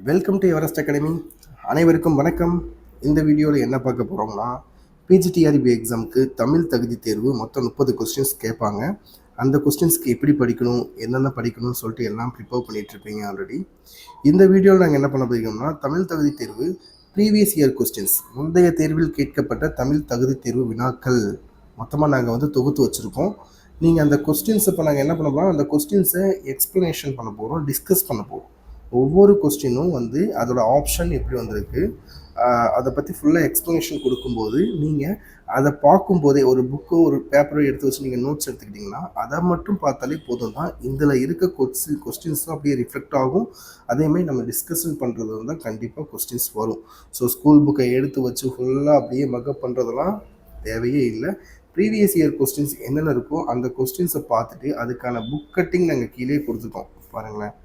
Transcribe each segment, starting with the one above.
Welcome to Everest academy. அனைவருக்கும் வணக்கம். இந்த வீடியோவில் என்ன பார்க்க போகிறோம்னா, பிஜிடிஆர்பி எக்ஸாமுக்கு தமிழ் தகுதி தேர்வு மொத்தம் 30 கொஸ்டின்ஸ் கேட்பாங்க. அந்த கொஸ்டின்ஸ்க்கு எப்படி படிக்கணும், என்னென்ன படிக்கணும்னு சொல்லிட்டு எல்லாம் ப்ரிப்பேர் பண்ணிகிட்ருப்பீங்க ஆல்ரெடி. இந்த வீடியோவில் நாங்கள் என்ன பண்ண போகிறோம்னா, தமிழ் தகுதி தேர்வு ப்ரீவியஸ் இயர் கொஸ்டின்ஸ், முந்தைய தேர்வில் கேட்கப்பட்ட தமிழ் தகுதி தேர்வு வினாக்கள் மொத்தமாக நாங்கள் வந்து தொகுத்து வச்சுருக்கோம். நீங்கள் அந்த கொஸ்டின்ஸ் இப்போ நாங்கள் என்ன பண்ண போகிறோம், அந்த கொஸ்டின்ஸை எக்ஸ்ப்ளனேஷன் பண்ண போகிறோம், டிஸ்கஸ் பண்ண போகிறோம். ஒவ்வொரு கொஸ்டினும் வந்து அதோட ஆப்ஷன் எப்படி வந்திருக்கு, அதை பற்றி ஃபுல்லாக எக்ஸ்ப்ளனேஷன் கொடுக்கும்போது நீங்கள் அதை பார்க்கும்போதே ஒரு புக்கோ ஒரு பேப்பரோ எடுத்து வச்சு நீங்கள் நோட்ஸ் எடுத்துக்கிட்டிங்கன்னா அதை மட்டும் பார்த்தாலே போதும் தான். இதில் இருக்க கொஸ்டின்ஸும் அப்படியே ரிஃப்ளெக்ட் ஆகும். அதேமாதிரி நம்ம டிஸ்கஷன் பண்ணுறது தான் கண்டிப்பாக கொஸ்டின்ஸ் வரும். ஸோ ஸ்கூல் புக்கை எடுத்து வச்சு ஃபுல்லாக அப்படியே மக்கப் பண்ணுறதெல்லாம் தேவையே இல்லை. ப்ரீவியஸ் இயர் கொஸ்டின்ஸ் என்னென்ன இருக்கோ அந்த கொஸ்டின்ஸை பார்த்துட்டு அதுக்கான புக் கட்டிங் நாங்கள் கீழே கொடுத்துருக்கோம் பாருங்களேன்.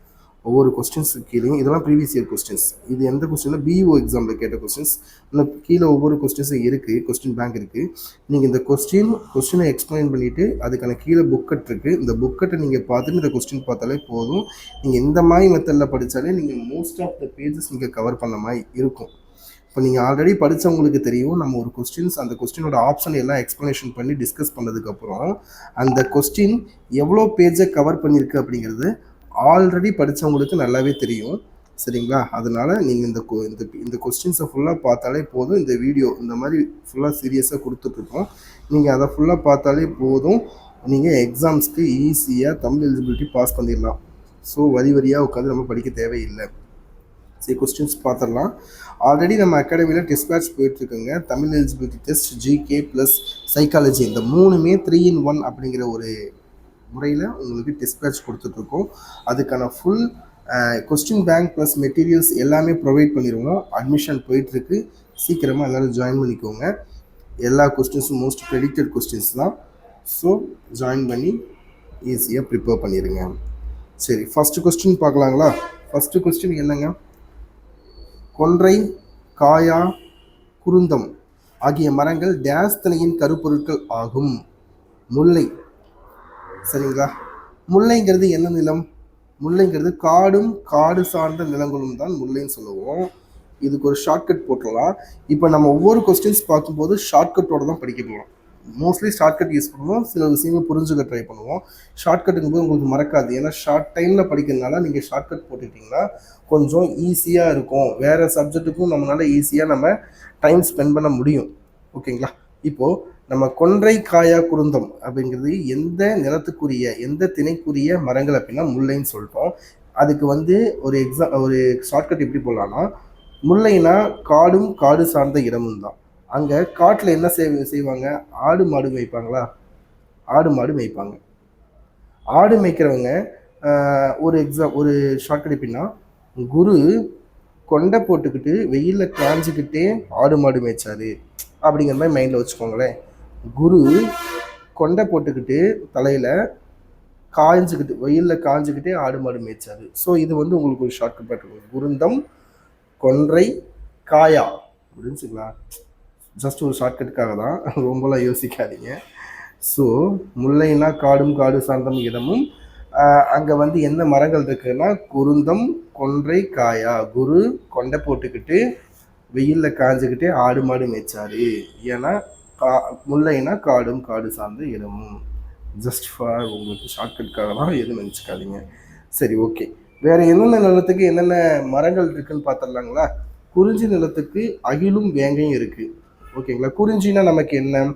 ஒவ்வொரு கொஸ்டின்ஸுக்கு கீழே இதெல்லாம் ப்ரீவியஸ் இயர் கொஸ்டின்ஸ். இது எந்த கொஸ்டின்னா பிஇஓ எக்ஸாமில் கேட்ட கொஸ்டின்ஸ். இன்னும் கீழே ஒவ்வொரு கொஸ்டின்ஸும் இருக்குது, கொஸ்டின் பேங்க் இருக்குது. நீங்கள் இந்த கொஸ்டினை எக்ஸ்பிளைன் பண்ணிவிட்டு அதுக்கான கீழே புக்கட் இருக்குது. இந்த புக்கட்டை நீங்கள் பார்த்துட்டு இந்த கொஸ்டின் பார்த்தாலே போதும். நீங்கள் இந்த மாதிரி மெத்தடில் படித்தாலே நீங்கள் மோஸ்ட் ஆஃப் த பேஜஸ் நீங்கள் கவர் பண்ண மாதிரி இருக்கும். இப்போ நீங்கள் ஆல்ரெடி படித்தவங்களுக்கு தெரியும், நம்ம ஒரு கொஸ்டின்ஸ் அந்த கொஸ்டினோட ஆப்ஷன் எல்லாம் எக்ஸ்ப்ளனேஷன் பண்ணி டிஸ்கஸ் பண்ணதுக்கப்புறம் அந்த கொஸ்டின் எவ்வளோ பேஜை கவர் பண்ணியிருக்கு அப்படிங்கிறது ஆல்ரெடி படித்தவங்களுக்கு நல்லாவே தெரியும். சரிங்களா? அதனால் நீங்கள் இந்த கொஸ்டின்ஸை ஃபுல்லாக பார்த்தாலே போதும். இந்த வீடியோ இந்த மாதிரி ஃபுல்லாக சீரியஸாக கொடுத்துட்ருக்கோம். நீங்கள் அதை ஃபுல்லாக பார்த்தாலே போதும். நீங்கள் எக்ஸாம்ஸ்க்கு ஈஸியாக தமிழ் எலிஜிபிலிட்டி பாஸ் பண்ணிடலாம். ஸோ வரியாக உட்காந்து நம்ம படிக்க தேவையில்லை. சரி, கொஸ்டின்ஸ் பார்த்துடலாம். ஆல்ரெடி நம்ம அகாடமியில் டெஸ்ட் பேட்ச் போயிட்டுருக்குங்க. Tamil eligibility test, GK plus psychology, இந்த மூணுமே 3-in-1 அப்படிங்கிற ஒரு முறையில் உங்களுக்கு டெஸ்ட் பேட்ச் கொடுத்துட்ருக்கோம். அதுக்கான full question bank plus materials எல்லாமே ப்ரொவைட் பண்ணிடுவோம். அட்மிஷன் போயிட்டுருக்கு. சீக்கிரமாக எல்லோரும் ஜாயின் பண்ணிக்கோங்க. எல்லா கொஸ்டின்ஸும் மோஸ்ட் ப்ரெடிக்டட் கொஸ்டின்ஸ் தான். ஸோ ஜாயின் பண்ணி ஈஸியாக ப்ரிப்பேர் பண்ணிடுங்க. சரி, ஃபஸ்ட்டு கொஸ்டின் பார்க்கலாங்களா? ஃபஸ்ட்டு கொஸ்டின் என்னங்க? கொன்றை, காயா, குருந்தம் ஆகிய மரங்கள் டேஸ் திணையின் கருப்பொருட்கள் ஆகும். முல்லை. சரிங்களா? முல்லைங்கிறது என்ன நிலம்? முல்லைங்கிறது காடும் காடு சார்ந்த நிலங்களும் தான் முல்லைன்னு சொல்லுவோம். இதுக்கு ஒரு ஷார்ட்கட் போட்டுடலாம். இப்போ நம்ம ஒவ்வொரு கொஸ்டின்ஸ் பார்க்கும்போது ஷார்ட்கட்டோட தான் படிக்க போகிறோம். மோஸ்ட்லி ஷார்ட்கட் யூஸ் பண்ணுவோம், சில விஷயங்கள் புரிஞ்சுக்க ட்ரை பண்ணுவோம். ஷார்ட்கட்டுங்கும் போது உங்களுக்கு மறக்காது. ஏன்னா ஷார்ட் டைமில் படிக்கிறதுனால நீங்கள் ஷார்ட்கட் போட்டுக்கிட்டிங்கன்னா கொஞ்சம் ஈஸியாக இருக்கும். வேறு சப்ஜெக்ட்டுக்கும் நம்மளால் ஈஸியாக நம்ம டைம் ஸ்பெண்ட் பண்ண முடியும். ஓகேங்களா? இப்போது நம்ம கொன்றை, காயா, குருந்தம் அப்படிங்கிறது எந்த நிலத்துக்குரிய எந்த திணைக்குரிய மரங்கள் அப்படின்னா முல்லைன்னு சொல்லிட்டோம். அதுக்கு வந்து ஒரு ஷார்ட்கட் எப்படி போடலான்னா, முல்லைனா காடும் காடு சார்ந்த இடமும் தான். அங்கே காட்டில் என்ன செய்வாங்க? ஆடு மாடு மேய்ப்பாங்களா? ஆடு மாடு மேய்ப்பாங்க. ஆடு மேய்க்கிறவங்க ஒரு ஷார்ட்கட் எப்படின்னா, குரு கொண்டை போட்டுக்கிட்டு வெயிலில் காஞ்சிக்கிட்டே ஆடு மாடு மேய்ச்சாரு அப்படிங்கிற மாதிரி மைண்டில் வச்சுக்கோங்களேன். குரு கொண்டை போட்டுக்கிட்டு தலையில் காய்ஞ்சிக்கிட்டு வெயிலில் காஞ்சிக்கிட்டே ஆடு மாடு மேய்ச்சாரு. ஸோ இது வந்து உங்களுக்கு ஒரு ஷார்ட்கட் இருக்கும். குருந்தம், கொன்றை, காயா புரிஞ்சுங்களா? ஜஸ்ட் ஒரு ஷார்ட்கட்டுக்காக தான், ரொம்பலாம் யோசிக்காதீங்க. ஸோ முல்லைனா காடும் காடு சார்ந்த இடமும். அங்கே வந்து என்ன மரங்கள் இருக்குன்னா குருந்தம், கொன்றை, காயா. குரு கொண்டை போட்டுக்கிட்டு வெயிலில் காஞ்சிக்கிட்டே ஆடு மாடு மேய்ச்சாரு. ஏன்னா முல்லைனா காடும் காடு சார்ந்த இடமும். ஜஸ்ட் ஃபார் உங்களுக்கு ஷார்ட்கட்டுக்காக தான், எதுவும் நினச்சிக்காதீங்க. சரி, ஓகே. வேறு என்னென்ன நிலத்துக்கு என்னென்ன மரங்கள் இருக்குதுன்னு பார்த்துடலாங்களா? குறிஞ்சி நிலத்துக்கு அகிலும் வேங்கையும் இருக்குது. ஓகேங்களா? குறிஞ்சினா நமக்கு என்ன?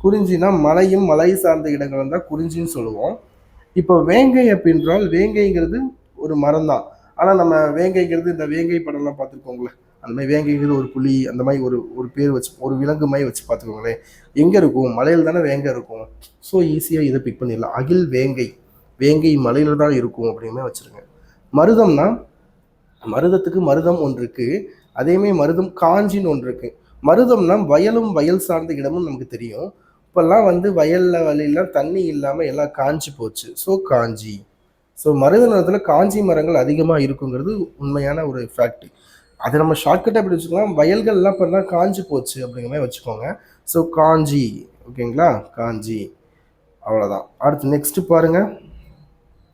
குறிஞ்சினா மலையும் மலை சார்ந்த இடங்கள் தான் குறிஞ்சின்னு சொல்லுவோம். இப்போ வேங்கை அப்படின்றால், வேங்கைங்கிறது ஒரு மரம் தான். ஆனால் நம்ம வேங்கைங்கிறது இந்த வேங்கை படம்லாம் பார்த்துருக்கோங்களே, அந்த மாதிரி வேங்கைங்கிறது ஒரு புலி, அந்த மாதிரி ஒரு பேர் வச்சு ஒரு விலங்கு மாதிரி வச்சு பார்த்துக்கோங்களேன். எங்கே இருக்கும்? மலையில் தானே வேங்கை இருக்கும். ஸோ ஈஸியாக இதை பிக் பண்ணிடலாம். அகில் வேங்கை, வேங்கை மலையில் தான் இருக்கும் அப்படின்னு வச்சுருங்க. மருதம்னா, மருதத்துக்கு மருதம் ஒன்று இருக்குது. அதேமாதிரி மருதம் காஞ்சின்னு ஒன்று இருக்குது. மருதம்னா வயலும் வயல் சார்ந்த இடமும் நமக்கு தெரியும். இப்போல்லாம் வந்து வயலில் வழியெல்லாம் தண்ணி இல்லாமல் எல்லாம் காஞ்சி போச்சு. ஸோ காஞ்சி. ஸோ மருத நிலத்தில் காஞ்சி மரங்கள் அதிகமாக இருக்குங்கிறது உண்மையான ஒரு ஃபேக்ட். அதை நம்ம ஷார்ட்கட்டாக எப்படி வச்சுக்கலாம்? வயல்கள்லாம் இப்போல்லாம் காஞ்சி போச்சு அப்படிங்கிற மாதிரி வச்சுக்கோங்க. ஸோ காஞ்சி. ஓகேங்களா? காஞ்சி. அவ்வளோதான். அடுத்து நெக்ஸ்ட்டு பாருங்கள்.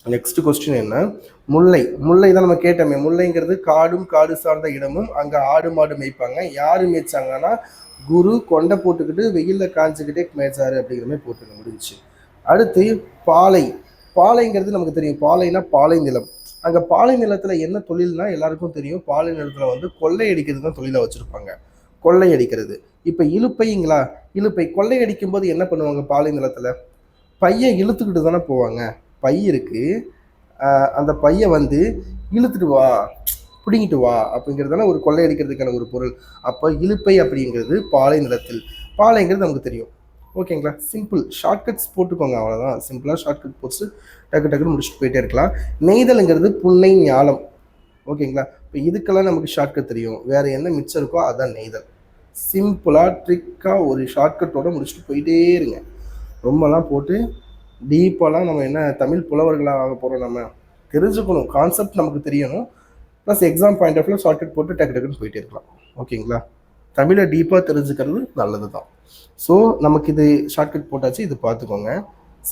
நெக்ஸ்ட் கொஸ்டின் என்ன, முல்லை. முல்லை தான் நம்ம கேட்டோமே. முல்லைங்கிறது காடும் காடு சார்ந்த இடமும், அங்கே ஆடு மாடு மேய்ப்பாங்க. யார் மேய்ச்சாங்கன்னா குரு கொண்டை போட்டுக்கிட்டு வெயிலில் காய்ச்சிக்கிட்டே மேய்ச்சாரு அப்படிங்கிற மாதிரி போட்டுக்க முடிஞ்சிச்சு. அடுத்து பாலை. பாலைங்கிறது நமக்கு தெரியும், பாலைனா பாலை நிலம். அங்கே பாலை நிலத்தில் என்ன தொழில்னா எல்லாருக்கும் தெரியும், பாலை நிலத்தில் வந்து கொள்ளை அடிக்கிறது தான் தொழிலை வச்சுருப்பாங்க, கொள்ளை அடிக்கிறது. இப்போ இழுப்பைங்களா, இழுப்பை கொள்ளை அடிக்கும் போது என்ன பண்ணுவாங்க பாலை நிலத்தில், பையை இழுத்துக்கிட்டு தானே போவாங்க. பை இருக்கு, அந்த பையை வந்து இழுத்துட்டு வா, பிடிங்கிட்டு வா அப்படிங்கிறதான ஒரு கொள்ளையடிக்கிறதுக்கான ஒரு பொருள். அப்போ இழுப்பை அப்படிங்கிறது பாலை நிலத்தில். பாலைங்கிறது நமக்கு தெரியும். ஓகேங்களா, சிம்பிள் ஷார்ட்கட்ஸ் போட்டுக்கோங்க, அவ்வளோதான். சிம்பிளாக ஷார்ட்கட் போட்டு டக்கு டக்குன்னு முடிச்சுட்டு போயிட்டே இருக்கலாம். நெய்தலுங்கிறது புன்னை ஞாலம். ஓகேங்களா, இப்போ இதுக்கெல்லாம் நமக்கு ஷார்ட்கட் தெரியும், வேறு என்ன மிச்சம் இருக்கோ அதுதான் நெய்தல். சிம்பிளாக ட்ரிக்காக ஒரு ஷார்ட்கட்டோட முடிச்சுட்டு போயிட்டே இருங்க. ரொம்பலாம் போட்டு டீப்பாலாம் நம்ம என்ன தமிழ் புலவர்களாக ஆக போகிறோம், நம்ம தெரிஞ்சுக்கணும், கான்செப்ட் நமக்கு தெரியணும். Plus exam point of view shortcut போட்டு டக்கு டக்குன்னு போயிட்டே இருக்கலாம். ஓகேங்களா, தமிழை டீப்பாக தெரிஞ்சுக்கிறது நல்லது தான். ஸோ நமக்கு இது ஷார்ட்கட் போட்டாச்சு, இது பார்த்துக்கோங்க.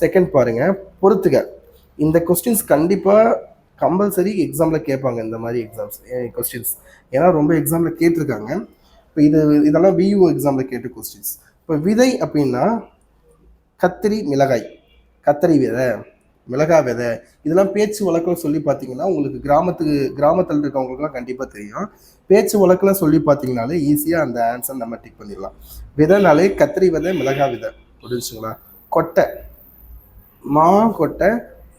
செகண்ட் பாருங்கள், பொறுத்துக. இந்த கொஸ்டின்ஸ் கண்டிப்பாக கம்பல்சரி எக்ஸாமில் கேட்பாங்க, இந்த மாதிரி எக்ஸாம்ஸ் கொஸ்டின்ஸ். ஏன்னா ரொம்ப எக்ஸாமில் கேட்டிருக்காங்க. இப்போ இதெல்லாம் வியூ எக்ஸாமில் கேட்ட கொஸ்டின்ஸ். இப்போ விதை அப்படின்னா கத்திரி மிளகாய், கத்திரி விதை, மிளகாய் விதை, இதெல்லாம் பேச்சு வழக்கில் சொல்லி பார்த்தீங்கன்னா உங்களுக்கு கிராமத்தில் இருக்கவங்களுக்குலாம் கண்டிப்பாக தெரியும். பேச்சு வழக்கில் சொல்லி பார்த்தீங்கனாலே ஈஸியாக அந்த ஆன்சர் நம்ம டிக் பண்ணிடலாம். விதைனாலே கத்திரி விதை, மிளகாய் விதை, புரிஞ்சுங்களா. கொட்டை, மா கொட்டை,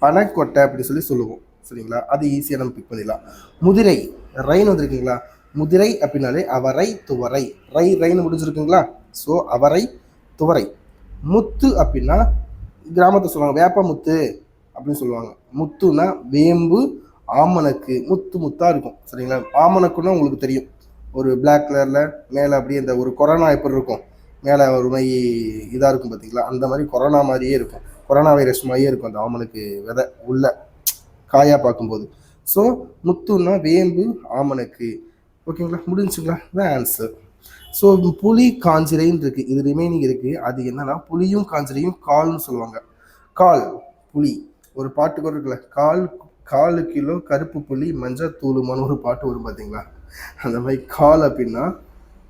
பனைக்கொட்டை அப்படி சொல்லி சொல்லுவோம், சரிங்களா. அது ஈஸியாக நம்ம பிக் பண்ணிடலாம். முதிரை, ரைன் வந்துருக்குங்களா. முதிரை அப்படின்னாலே அவரை துவரை, ரைன்னு முடிஞ்சிருக்குங்களா. ஸோ அவரை துவரை. முத்து அப்படின்னா கிராமத்தை சொல்லுவாங்க வேப்ப முத்து அப்படின்னு சொல்லுவாங்க. முத்துனா வேம்பு, ஆமணக்கு, முத்து முத்தாக இருக்கும், சரிங்களா. ஆமணக்குன்னா உங்களுக்கு தெரியும், ஒரு பிளாக் கலரில் மேலே அப்படியே இந்த ஒரு கொரோனா எப்படி இருக்கும், மேலே ஒரு மாதிரி இதாக இருக்கும் பார்த்தீங்களா, அந்த மாதிரி கொரோனா மாதிரியே இருக்கும், கொரோனா வைரஸ் மாதிரியே இருக்கும் அந்த ஆமணக்கு விதை உள்ள காயாக பார்க்கும்போது. ஸோ முத்துன்னா வேம்பு, ஆமணக்கு. ஓகேங்களா, முடிஞ்சுங்களா, இதுதான் ஆன்சர். ஸோ புலி காஞ்சிரைன்னு இருக்குது, இது ரிமைனிங் இருக்குது. அது என்னன்னா புலியும் காஞ்சிரையும் கால்னு சொல்லுவாங்க. கால் புலி, ஒரு பாட்டு கூட இருக்குல்ல, காலு கிலோ கருப்பு புலி மஞ்சள் தூளுமான்னு ஒரு பாட்டு வரும் பார்த்தீங்களா. அந்த மாதிரி கால் அப்படின்னா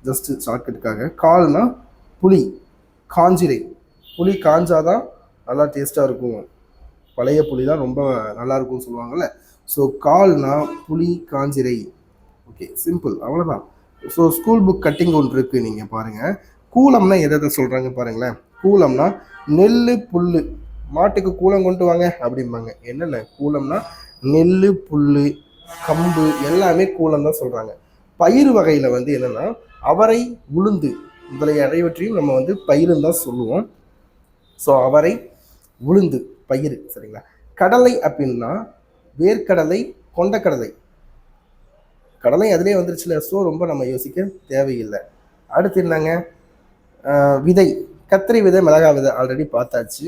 ஜஸ்ட் ஷார்ட்கட்டுக்காக, கால்னா புலி, காஞ்சிரை, புளி காஞ்சாதான் நல்லா டேஸ்ட்டாக இருக்கும், பழைய புளி தான் ரொம்ப நல்லா இருக்கும்னு சொல்லுவாங்கள்ல. ஸோ கால்னா புளி காஞ்சிரை. ஓகே, சிம்பிள், அவ்வளோதான். ஸோ ஸ்கூல் புக் கட்டிங் ஒன்று இருக்குது, நீங்கள் பாருங்கள். கூலம்னா எதை சொல்கிறாங்க பாருங்களேன். கூலம்னா நெல் புல், மாட்டுக்கு கூலம் கொண்டு வாங்க அப்படிம்பாங்க. என்னென்ன கூலம்னா நெல் புல் கம்பு எல்லாமே கூலம் தான் சொல்கிறாங்க. பயிர் வகையில் வந்து என்னென்னா அவரை உளுந்து முதலிய அனைவற்றையும் நம்ம வந்து பயிருன்னு தான் சொல்லுவோம். ஸோ அவரை உளுந்து பயிர், சரிங்களா. கடலை அப்படின்னா வேர்க்கடலை, கொண்டக்கடலை, கடலை அதிலே வந்துருச்சுல. ஸோ ரொம்ப நம்ம யோசிக்க தேவையில்லை. அடுத்து என்னங்க, விதை, கத்திரி விதை, மிளகாய் விதை ஆல்ரெடி பார்த்தாச்சு.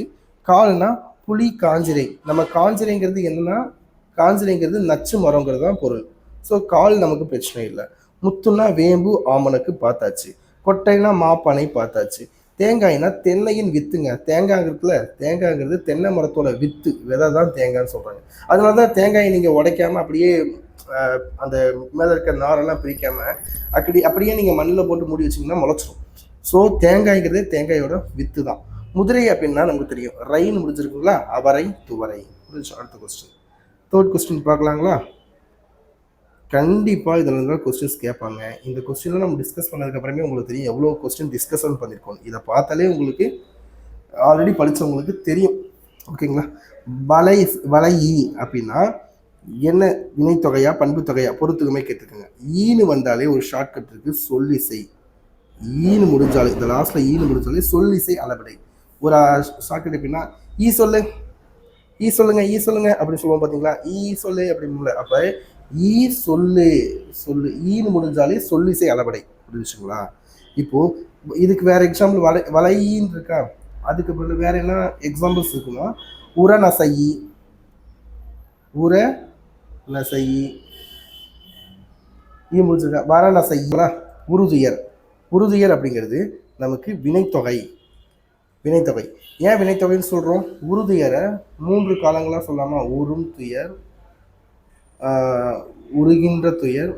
கால்னா புளி காஞ்சிரை, நம்ம காஞ்சிரைங்கிறது என்னன்னா, காஞ்சிரைங்கிறது நச்சு மரங்கிறது தான் பொருள். ஸோ கால் நமக்கு பிரச்சனை இல்லை. முத்துனா வேம்பு, ஆமணக்கு பார்த்தாச்சு. கொட்டைனா மாப்பனை பார்த்தாச்சு. தேங்காய்னா தென்னையின் வித்துங்க, தேங்காய் இருக்குல்ல, தேங்காய்ங்கிறது தென்னை மரத்தோட வித்து, விதை தான் தேங்காய்ன்னு சொல்கிறாங்க. அதனால தான் தேங்காயை நீங்கள் உடைக்காமல் அப்படியே அந்த மேலே இருக்க நாரெல்லாம் பிரிக்காமல் அப்படியே நீங்கள் மண்ணில் போட்டு மூடி வச்சிங்கன்னா முளைச்சிடும். ஸோ தேங்காய்ங்கிறதே தேங்காயோட வித்து தான். முதிரை அப்படின்னா நமக்கு தெரியும், ரைன்னு முடிஞ்சிருக்குங்களா, அவரை துவரை. முடிஞ்சு. அடுத்த கொஸ்டின், தேர்ட் கொஸ்டின் பார்க்கலாங்களா. கண்டிப்பாக இதில் இருந்தால் கொஸ்டின்ஸ் கேட்பாங்க. இந்த கொஸ்டின்லாம் நம்ம டிஸ்கஸ் பண்ணதுக்கப்புறமே உங்களுக்கு தெரியும் எவ்வளோ கொஸ்டின் டிஸ்கஷன் பண்ணியிருக்கோம். இதை பார்த்தாலே உங்களுக்கு ஆல்ரெடி படித்தவங்களுக்கு தெரியும். ஓகேங்களா. வலை அப்படின்னா என்ன வினைத்தொகையா பண்பு தொகையா பொறுத்துக்குமே கேட்டுருக்குங்க. ஈனு வந்தாலே ஒரு ஷார்ட்கட் இருக்குது, சொல்லிசை. ஈனு முடிஞ்சாலே, இந்த லாஸ்ட்டில் ஈனு முடிஞ்சாலே சொல்லிசை அளபடை. ஒரு ஷார்ட்கட் எப்படின்னா ஈ சொல்லு, ஈ சொல்லுங்க, ஈ சொல்லுங்க அப்படின்னு சொல்லுவோம் பார்த்தீங்களா. ஈ சொல்லு அப்படின்னு. அப்போ ஈ சொல்லு, சொல்லு ஈனு முடிஞ்சாலே சொல்லிசை அளபடை, புரிஞ்சுங்களா. இப்போது இதுக்கு வேறு எக்ஸாம்பிள் வலையின்னு இருக்கா, அதுக்கு பிறகு வேறு என்ன எக்ஸாம்பிள்ஸ் இருக்குன்னா உரநசை, உரநசை ஈ முடிஞ்சிருக்கா. வரணசை, உறுதுயர். உறுதுயர் அப்படிங்கிறது நமக்கு வினைத்தொகை. வினைத்தொகை. ஏன் வினைத்தொகைன்னு சொல்கிறோம்? உறுதுயரை 3 காலங்களாக சொல்லாமா? உறும் துயர், உருகின்ற துயர்,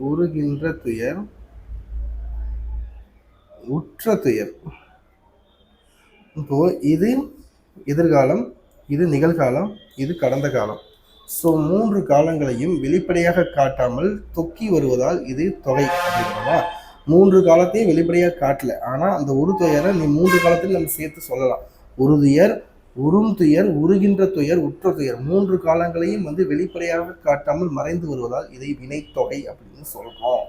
உருகின்ற துயர், உற்ற துயர். இப்போ இது எதிர்காலம், இது நிகழ்காலம், இது கடந்த காலம். ஸோ 3 காலங்களையும் வெளிப்படையாக காட்டாமல் தொக்கி வருவதால் இது தொகை அப்படிங்கிறதா. 3 காலத்தையும் வெளிப்படையாக காட்டல, ஆனால் அந்த ஒரு துயரை நீ 3 காலத்தையும் நம்ம சேர்த்து சொல்லலாம். உறுதுயர், உறும் துயர், உருகின்ற துயர், உற்ற துயர் 3 காலங்களையும் வந்து வெளிப்படையாக காட்டாமல் மறைந்து வருவதால் இதை வினைத்தொகை அப்படின்னு சொல்கிறோம்.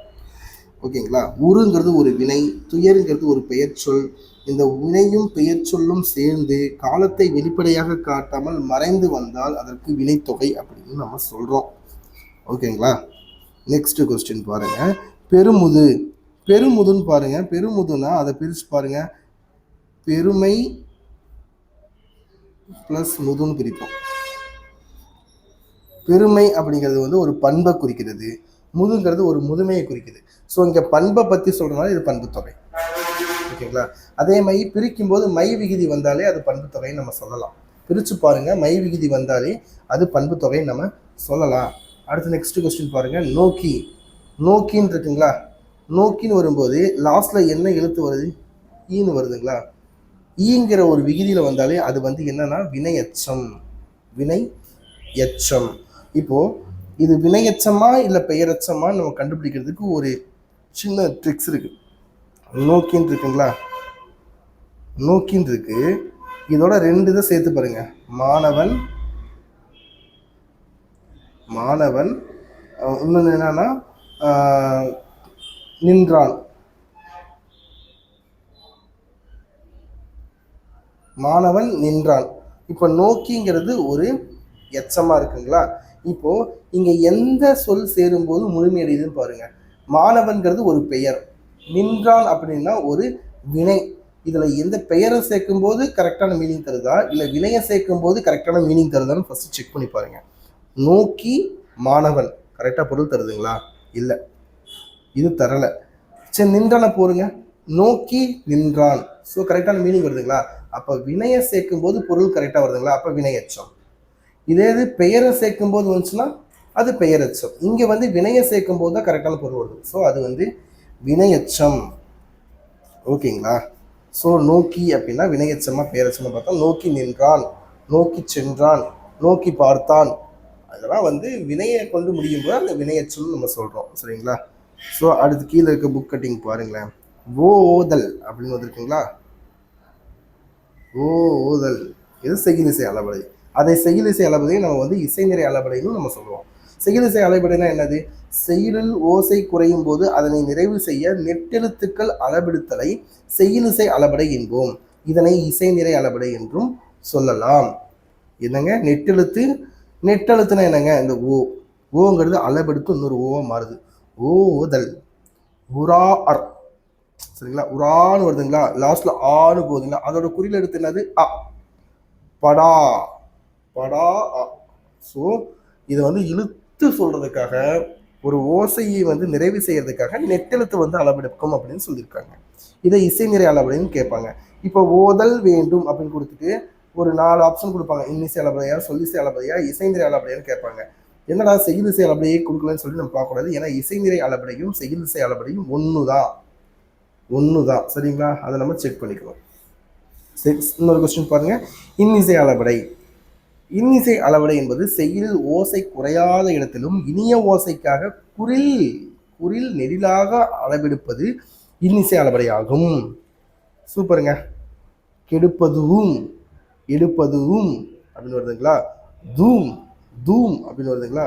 ஓகேங்களா? உருங்கிறது ஒரு வினை, துயருங்கிறது ஒரு பெயர் சொல். இந்த வினையும் பெயர் சொல்லும் சேர்ந்து காலத்தை வெளிப்படையாக காட்டாமல் மறைந்து வந்தால் அதற்கு வினைத்தொகை அப்படின்னு நம்ம சொல்கிறோம். ஓகேங்களா? நெக்ஸ்ட் கொஸ்டின் பாருங்க. பெருமுது. பெருமுதுன்னு பாருங்க. பெருமுதுனா அதை பிரித்து பாருங்க. பெருமை ப்ளஸ் முதுன்னு பிரிப்போம். பெருமை அப்படிங்கிறது வந்து ஒரு பண்பை குறிக்கிறது, முதுங்கிறது ஒரு முதுமையை குறிக்குது. ஸோ இங்கே பண்பை பற்றி சொல்கிறதுனால இது பண்பு தொகை. ஓகேங்களா? அதே மாதிரி பிரிக்கும் போது மை விகுதி வந்தாலே அது பண்பு தொகைன்னு நம்ம சொல்லலாம். பிரித்து பாருங்க, மை விகுதி வந்தாலே அது பண்பு தொகைன்னு நம்ம சொல்லலாம். அடுத்து நெக்ஸ்ட் கொஸ்டின் பாருங்க. நோக்கி. நோக்கின்னு இருக்குங்களா? நோக்கின்னு வரும்போது லாஸ்ட்ல என்ன எழுத்து வருது? ஈன்னு வருதுங்களா? ஈங்கிற ஒரு விகுதியில் வந்தாலே அது வந்து என்னன்னா வினையச்சம். வினை எச்சம். இப்போ இது வினையச்சமா இல்லை பெயரச்சமா நம்ம கண்டுபிடிக்கிறதுக்கு ஒரு சின்ன ட்ரிக்ஸ் இருக்கு. நோக்கின்னு இருக்குங்களா? நோக்கின்னு இருக்கு. இதோட 2 இதை சேர்த்து பாருங்க. மாணவன், மாணவன், இன்னொன்று என்னன்னா நின்றான். மாணவன் நின்றான். இப்போ நோக்கிங்கிறது ஒரு எச்சமா இருக்குங்களா? இப்போ இங்க எந்த சொல் சேரும்போது முழுமையடையுதுன்னு பாருங்க. மாணவன்கிறது ஒரு பெயர், நின்றான் அப்படின்னா ஒரு வினை. இதுல எந்த பெயரை சேர்க்கும் போது கரெக்டான மீனிங் தருதா இல்லை வினையை சேர்க்கும் போது கரெக்டான மீனிங் தருதான்னு ஃபர்ஸ்ட் செக் பண்ணி பாருங்க. நோக்கி மாணவன் கரெக்டாக பொருள் தருதுங்களா? இல்லை, இது தரல. சரி, நின்றான போருங்க. நோக்கி நின்றான். ஸோ கரெக்டான மீனிங் வருதுங்களா? அப்போ வினையை சேர்க்கும் போது பொருள் கரெக்டாக வருதுங்களா? அப்போ வினையச்சம். இதே இது பெயரை சேர்க்கும் போது வந்துச்சுன்னா அது பெயரச்சம். இங்கே வந்து வினையை சேர்க்கும் போது தான் கரெக்டான பொருள் வருது. ஸோ அது வந்து வினையச்சம். ஓகேங்களா? ஸோ நோக்கி அப்படின்னா வினையச்சமா பெயரச்சமா பார்த்தா நோக்கி நின்றான், நோக்கி சென்றான், நோக்கி பார்த்தான், அதெல்லாம் வந்து வினையை கொண்டு முடியும் போது அந்த வினையச்சம்னு நம்ம சொல்கிறோம். சரிங்களா? ஸோ அடுத்து கீழே இருக்க புக் கட்டிங் பாருங்களேன். ஓதல் அப்படின்னு வந்துருக்குங்களா? ஓதல் இது செய்யுளிசை அளபடை. அதை செய்யுளிசை அளபதையை நம்ம வந்து இசைநிறை அளபடைன்னு நம்ம சொல்லுவோம். செய்யுளிசை அளபடைனா என்னது? செய்யுளில் ஓசை குறையும் போது அதனை நிறைவு செய்ய நெட்டெழுத்துக்கள் அளபெடுத்தலை செய்யுளிசை அளபடை என்போம். இதனை இசைநிறை அளபடை என்றும் சொல்லலாம். என்னங்க நெட்டெழுத்து? நெட்டெழுத்துனா என்னங்க? இந்த ஓங்கிறது அளபெடுத்து இன்னொரு ஓவா மாறுது. ஓதல். உரா அர். சரிங்களா? உரான்னு வருதுங்களா? லாஸ்ட்ல ஆன்னு போகுதுங்களா? அதோட குறியில் எடுத்து என்னது? அ. படா. படா அ. ஸோ இதை வந்து இழுத்து சொல்றதுக்காக, ஒரு ஓசையை வந்து நிறைவு செய்யறதுக்காக நெட்டெழுத்து வந்து அளவெடுக்கும் அப்படின்னு சொல்லியிருக்காங்க. இதை இசைநிறை அளபடைன்னு கேட்பாங்க. இப்போ ஓதல் வேண்டும் அப்படின்னு கொடுத்துட்டு ஒரு 4 ஆப்ஷன் கொடுப்பாங்க. இன்னிசை அளபடையா, சொல்லிசை அளபடையா, இசைநிறை அளபடையான்னு கேட்பாங்க. என்னடா செய்யுளிசை அளபடையை கொடுக்கலன்னு சொல்லி நம்ம பார்க்கக்கூடாது. ஏன்னா இசைநிறை அளபடையும் செய்யுளிசை அளபடையும் ஒன்று தான். சரிங்களா? அதை நம்ம செக் பண்ணிக்கலாம். இன்னொரு கொஸ்டின் பாருங்க. இன்னிசை அளபடை. இன்னிசை அளபடை என்பது செய்யுள் ஓசை குறையாத இடத்திலும் இனிய ஓசைக்காக குறில் நெடிலாக அளவெடுப்பது இன்னிசை அளபடை ஆகும். சூப்பருங்க. கெடுப்பதுவும் எடுப்பதுவும் அப்படின்னு வருதுங்களா? தூம் தூம் அப்படின்னு வருதுங்களா?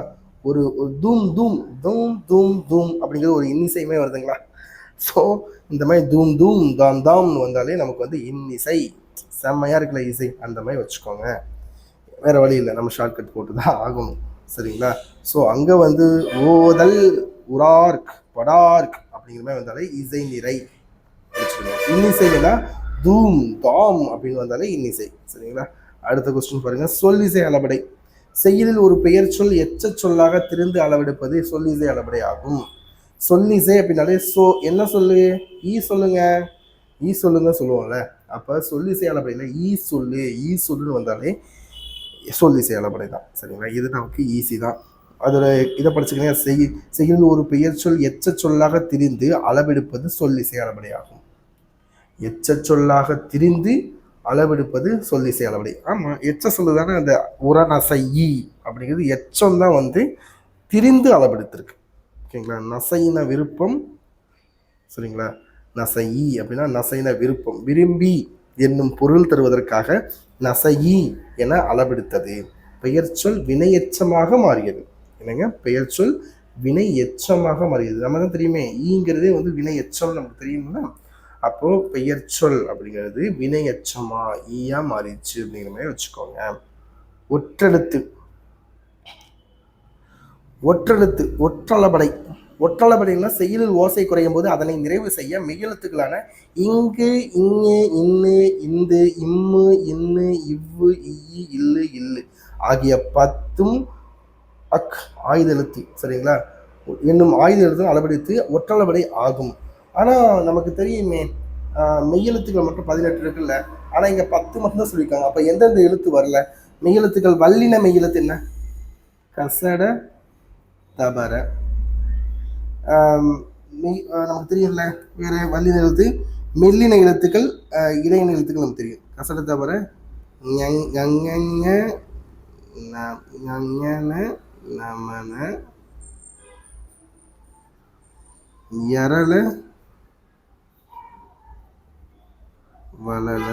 ஒரு தூம் தூம் தூம் தூம் தூம் அப்படிங்கிற ஒரு இன்னிசையுமே வருதுங்களா? ஸோ இந்த மாதிரி தூம் தூம் தாம் தாம்னு வந்தாலே நமக்கு வந்து இன்னிசை. செம்மையாக இருக்குல்ல இசை? அந்த மாதிரி வச்சுக்கோங்க. வேறு வழி இல்லை, நம்ம ஷார்ட்கட் போட்டு தான் ஆகணும். சரிங்களா? ஸோ அங்கே வந்து ஓதல், உரார்க், படார்க் அப்படிங்கிற மாதிரி வந்தாலே இசை நிறை வச்சுக்கணும். இன்னிசைனா தூம் தாம் அப்படின்னு வந்தாலே இன்னிசை. சரிங்களா? அடுத்த கொஸ்டின் பாருங்க. சொல்லிசை அளபடை. செய்யுளில் ஒரு பெயர் சொல் எச்ச சொல்லாக திரிந்து அளவெடுப்பது சொல்லிசை அளபடை ஆகும். சொல்லிசை அப்படின்னாலே என்ன சொல்லு, ஈ சொல்லுங்க, ஈ சொல்லுங்க சொல்லுவோம்ல. அப்போ சொல்லிசை அளபடையில் ஈ சொல்லுன்னு வந்தாலே சொல்லிசை அளபடை தான். சரிங்களா? இது நமக்கு ஈஸி தான். அதோட இதை படிச்சுக்கங்க. செய்யுள் ஒரு பெயர் சொல் எச்ச சொல்லாக திரிந்து அளவெடுப்பது சொல்லிசை அளபடை ஆகும். எச்ச சொல்லாக திரிந்து அளவெடுப்பது சொல்லிசை அளபடை. ஆமாம், எச்ச சொல்லு தானே அந்த உரநசை ஈ அப்படிங்கிறது எச்சம் தான் வந்து திரிந்து அளவெடுத்திருக்கு. ஓகேங்களா? நசையின விருப்பம், சரிங்களா? நசையி அப்படின்னா நசையின விருப்பம், விரும்பி என்னும் பொருள் தருவதற்காக நசையி என அளவெடுத்தது. பெயர் சொல் வினையெச்சமாக மாறியது. என்னங்க? பெயர் சொல் வினை எச்சமாக மாறியது. நம்ம தான் தெரியுமே, ஈங்கிறதே வந்து வினை எச்சம் நமக்கு தெரியுங்களா? அப்போ பெயர் சொல் அப்படிங்கிறது வினை எச்சமா ஈயா மாறிடுச்சு அப்படிங்கிற மாதிரி வச்சுக்கோங்க. ஒற்றெழுத்து ஒற்றளபடை. ஒற்றளபடைன்னா செய்யுளில் ஓசை குறையும் போது அதனை நிறைவு செய்ய மெய்யெழுத்துக்களான இங்கு, இங்கு, இன்னு, இந்து, இம்மு, இன்னு, இவ்வு, இய்யு, இல்லு, இல்லு ஆகிய 10 ஆயுத எழுத்து, சரிங்களா? என்னும் ஆயுத எழுத்து அளவெடுத்து ஒற்றளபடை ஆகும். ஆனால் நமக்கு தெரியுமே, மெய்யெழுத்துக்கள் மட்டும் 18 இருக்குல்ல. ஆனால் இங்கே 10 மட்டும் தான் சொல்லியிருக்காங்க. அப்போ எந்தெந்த எழுத்து வரல? மெய்யெழுத்துக்கள் வல்லின மெய்யெழுத்து என்ன? கசட தபர. நமக்கு தெரியும்ல. வேற வல்லின எழுத்து, மெல்லின எழுத்துக்கள், இடையின எழுத்துக்கள் நமக்கு தெரியும். கசட தபர, நமன, யரல, வளல.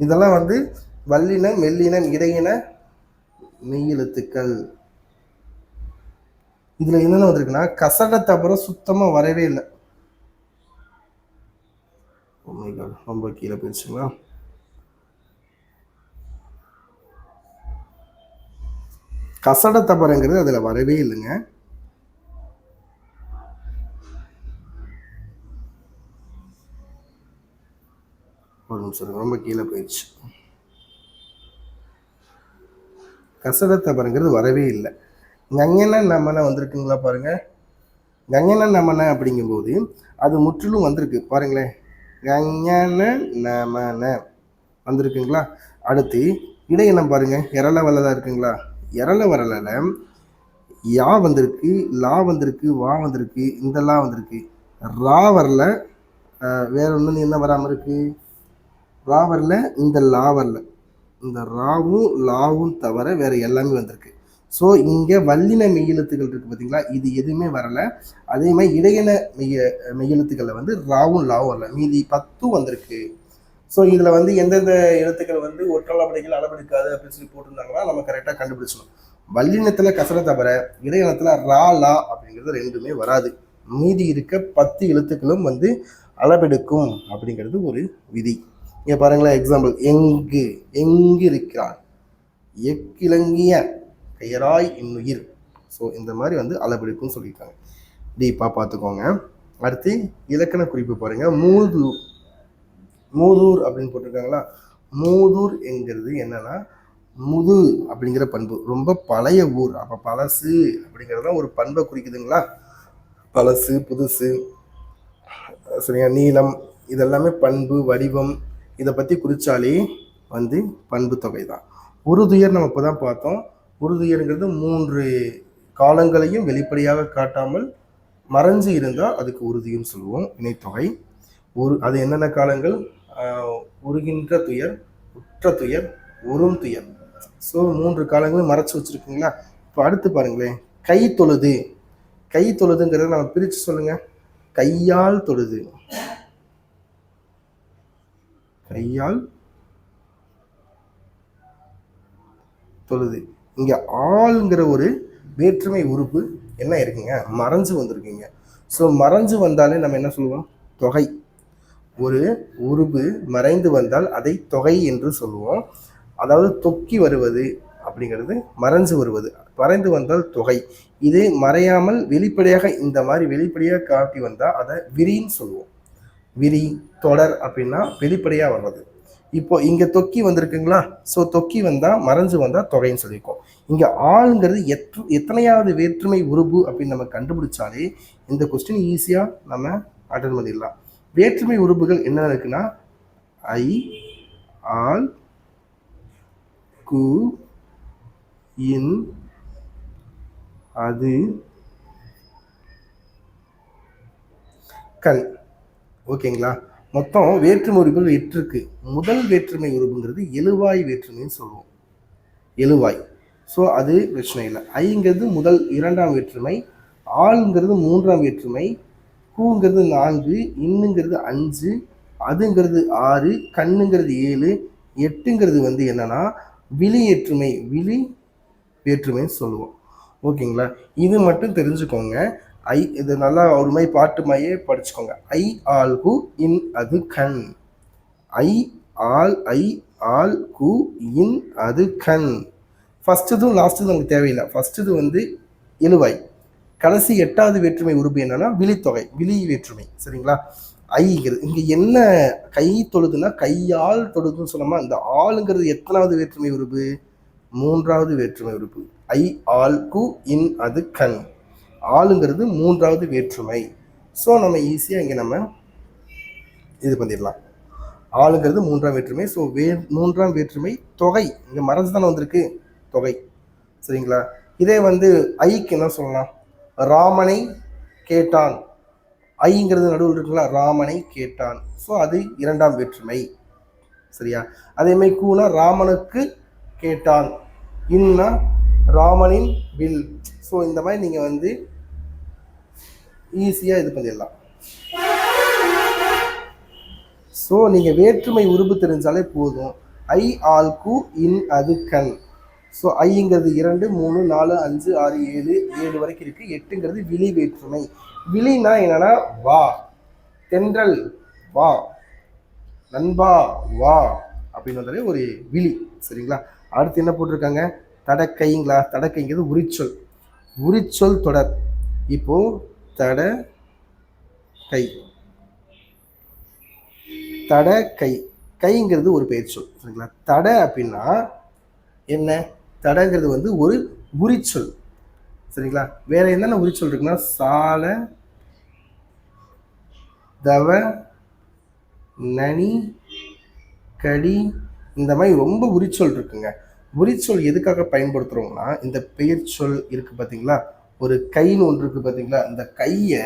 இதெல்லாம் வந்து வல்லின, மெல்லின, இடையின மெய்யெழுத்துக்கள். இதுல என்னென்ன வந்திருக்குன்னா கசட தபர சுத்தமா வரவே இல்லை. ரொம்ப கீழே போயிடுச்சுங்களா? கசட தபரங்கிறது அதுல வரவே இல்லைங்க. ஒரு நிமிஷம், ரொம்ப கீழே போயிடுச்சு. கசட தபரங்கிறது வரவே இல்லை. கங்கன நமன வந்திருக்குங்களா பாருங்க. கங்கன நமன அப்படிங்கும்போது அது முற்றிலும் வந்திருக்கு பாருங்களேன். கங்கன நமன வந்திருக்குங்களா? அடுத்து இடையினம் பாருங்க, எரள வல்லதா இருக்குங்களா? எரள வரல யா வந்திருக்கு, லா வந்திருக்கு, வா வந்திருக்கு, இந்த லா வந்திருக்கு, ரா வரல. வேற ஒன்று என்ன வராமல் இருக்கு? ரா வரல, இந்த லா வரல. இந்த ராவும் லாவும் தவிர வேற எல்லாமே வந்திருக்கு. ஸோ இங்கே வல்லின மெய்யெழுத்துக்கள் இருக்குது பார்த்தீங்களா? இது எதுவுமே வரலை. அதே மாதிரி இடையின மெய்யெழுத்துக்களில் வந்து ராவும் லாவும் வரல. மீதி 10 வந்திருக்கு. ஸோ இதில் வந்து எந்தெந்த எழுத்துக்கள் வந்து ஒற்றளபடைகள் அளவெடுக்காது அப்படின்னு சொல்லி போட்டிருந்தாங்கன்னா நம்ம கரெக்டாக கண்டுபிடிச்சணும். வல்லினத்தில் கசர தவிர இடையினத்தில் ரா லா அப்படிங்கிறது ரெண்டுமே வராது. மீதி இருக்க 10 எழுத்துக்களும் வந்து அளவெடுக்கும் அப்படிங்கிறது ஒரு விதி. இங்கே பாருங்களேன், எக்ஸாம்பிள், எங்கு இருக்கிறான், எக்கிழங்கிய பெயராய் இன்னுயிர். ஸோ இந்த மாதிரி வந்து அளவெடுக்கும்னு சொல்லியிருக்காங்க. டீப்பாக பார்த்துக்கோங்க. அடுத்து இலக்கண குறிப்பு பாருங்க. மூதூர் அப்படின்னு போட்டிருக்காங்களா? மூதூர் என்கிறது என்னன்னா முது அப்படிங்கிற பண்பு, ரொம்ப பழைய ஊர். அப்போ பழசு அப்படிங்கிறதுலாம் ஒரு பண்பை குறிக்குதுங்களா? பழசு, புதுசு, சரியா, நீளம், இதெல்லாமே பண்பு, வடிவம், இதை பற்றி குறித்தாலே வந்து பண்பு தொகை தான். உறுதுயர் நம்ம இப்போ தான் பார்த்தோம். உறுதுயருங்கிறது 3 காலங்களையும் வெளிப்படையாக காட்டாமல் மறைஞ்சு இருந்தால் அதுக்கு உறுதியும் சொல்லுவோம். இணைத்தொகை. அது என்னென்ன காலங்கள்? உருகின்ற துயர், உற்ற துயர், உறும் துயர். ஸோ 3 காலங்களும் மறைச்சு வச்சுருக்குங்களா? இப்போ அடுத்து பாருங்களேன், கை தொழுது. கை தொழுதுங்கிறத நம்ம பிரித்து சொல்லுங்க. கையால் தொழுது, கையால் தொழுது. இங்க ஆள்ங்கிற ஒரு வேற்றுமை உறுப்பு என்ன இருக்குங்க? மறைஞ்சு வந்திருக்குங்க. ஸோ மறைஞ்சு வந்தாலே நம்ம என்ன சொல்லுவோம்? தொகை. ஒரு உறுப்பு மறைந்து வந்தால் அதை தொகை என்று சொல்லுவோம். அதாவது தொக்கி வருவது அப்படிங்கிறது மறைஞ்சு வருவது. மறைந்து வந்தால் தொகை. இது மறையாமல் வெளிப்படையாக இந்த மாதிரி வெளிப்படையாக காட்டி வந்தால் அதை விரின்னு சொல்லுவோம். விரி, தொடர் அப்படின்னா வெளிப்படையாக வர்றது. இப்போ இங்கே தொக்கி வந்திருக்குங்களா? ஸோ தொக்கி வந்தால் மறைஞ்சு வந்தால் தொகைன்னு சொல்லியிருக்கோம். இங்கே ஆளுங்கிறது எத்தனையாவது வேற்றுமை உருபு அப்படின்னு நம்ம கண்டுபிடிச்சாலே இந்த கொஸ்டின் ஈஸியாக நம்ம அட்டன் பண்ணிடலாம். வேற்றுமை உருபுகள் என்ன இருக்குன்னா ஐ, ஆல், கு, இன், அது, கண். ஓகேங்களா? மொத்தம் வேற்றுமை உருபுகள் 8 இருக்கு. முதல் வேற்றுமை உருபுங்கிறது எழுவாய் வேற்றுமைன்னு சொல்லுவோம். எழுவாய். ஸோ அது பிரச்சனை இல்லை. ஐங்கிறது முதல் 2ஆம் வேற்றுமை, ஆளுங்கிறது 3ஆம் வேற்றுமை, கூங்கிறது 4, இன்னுங்கிறது 5, அதுங்கிறது 6, கண்ணுங்கிறது 7, 8ங்கிறது வந்து என்னன்னா விழி வேற்றுமைன்னு சொல்லுவோம். ஓகேங்களா? இது மட்டும் தெரிஞ்சுக்கோங்க. ஐ இது நல்லா ஒரு மாதிரி பாட்டு மாதிரியே படிச்சுக்கோங்க. ஐ, ஆல், கு, இன், அது, கண். ஐ, ஆல், கு, இன், அது, கண். ஃபஸ்ட்டுதும் லாஸ்ட்டு நமக்கு தேவையில்லை. ஃபஸ்ட்டுது வந்து எழுவாய். கடைசி 8வது வேற்றுமை உறுப்பு என்னன்னா விழித்தொகை, விழி வேற்றுமை. சரிங்களா? ஐங்கிறது இங்கே என்ன கை தொழுதுன்னா கையால் தொழுதுன்னு சொன்னோமா, இந்த ஆளுங்கிறது எத்தனாவது வேற்றுமை உறுப்பு? 3வது வேற்றுமை உறுப்பு. ஐ, ஆல், கு, இன், அது, கண். ஆளுங்கிறது 3வது வேற்றுமை. ஸோ நம்ம ஈஸியாக இங்கே நம்ம இது பண்ணிடலாம். ஆளுங்கிறது 3ஆம் வேற்றுமை. ஸோ 3ஆம் வேற்றுமை தொகை இங்கே மறைஞ்சு தானே வந்திருக்கு, தொகை. சரிங்களா? இதே வந்து ஐக்கு என்ன சொல்லலாம்? ராமனை கேட்டான். ஐங்கிறது நடுவில் இருக்குங்களா, ராமனை கேட்டான். ஸோ அது 2ஆம் வேற்றுமை. சரியா? அதே மாதிரி கூனா ராமனுக்கு கேட்டான், இன்னா ராமனின் வில். ஸோ இந்த மாதிரி நீங்கள் வந்து ஈஸியாக இது பண்ணிடலாம். ஸோ நீங்கள் வேற்றுமை உருபு தெரிஞ்சாலே போதும். ஐ, ஆல், கு, இன், அது, கண். ஸோ ஐங்கிறது 2, 3, 4, 5, 6, 7 வரைக்கும் இருக்குது. 8ங்கிறது விழி வேற்றுமை. விழினா என்னன்னா வா, தென்றல் வா, நண்பா வா அப்படின்னு வந்தாலே ஒரு விழி. சரிங்களா? அடுத்து என்ன போட்டிருக்காங்க? தடக்கைங்களா? தடக்கைங்கிறது உரிச்சொல் தொடர். இப்போ தட கை, தட கை, கைங்கிறது ஒரு பெயர் சொல். சரிங்களா? தட அப்படின்னா என்ன? தடங்கிறது வந்து ஒரு உரிச்சொல். சரிங்களா? வேற என்னென்ன உரிச்சொல் இருக்குன்னா சால, தவ, நனி, கடி, இந்த மாதிரி ரொம்ப உரிச்சொல் இருக்குங்க. உரிச்சொல் எதுக்காக பயன்படுத்துறோம்னா இந்த பெயர் சொல் இருக்கு பார்த்தீங்களா, ஒரு கைன்னு ஒன்று இருக்கு பார்த்தீங்களா, இந்த கையை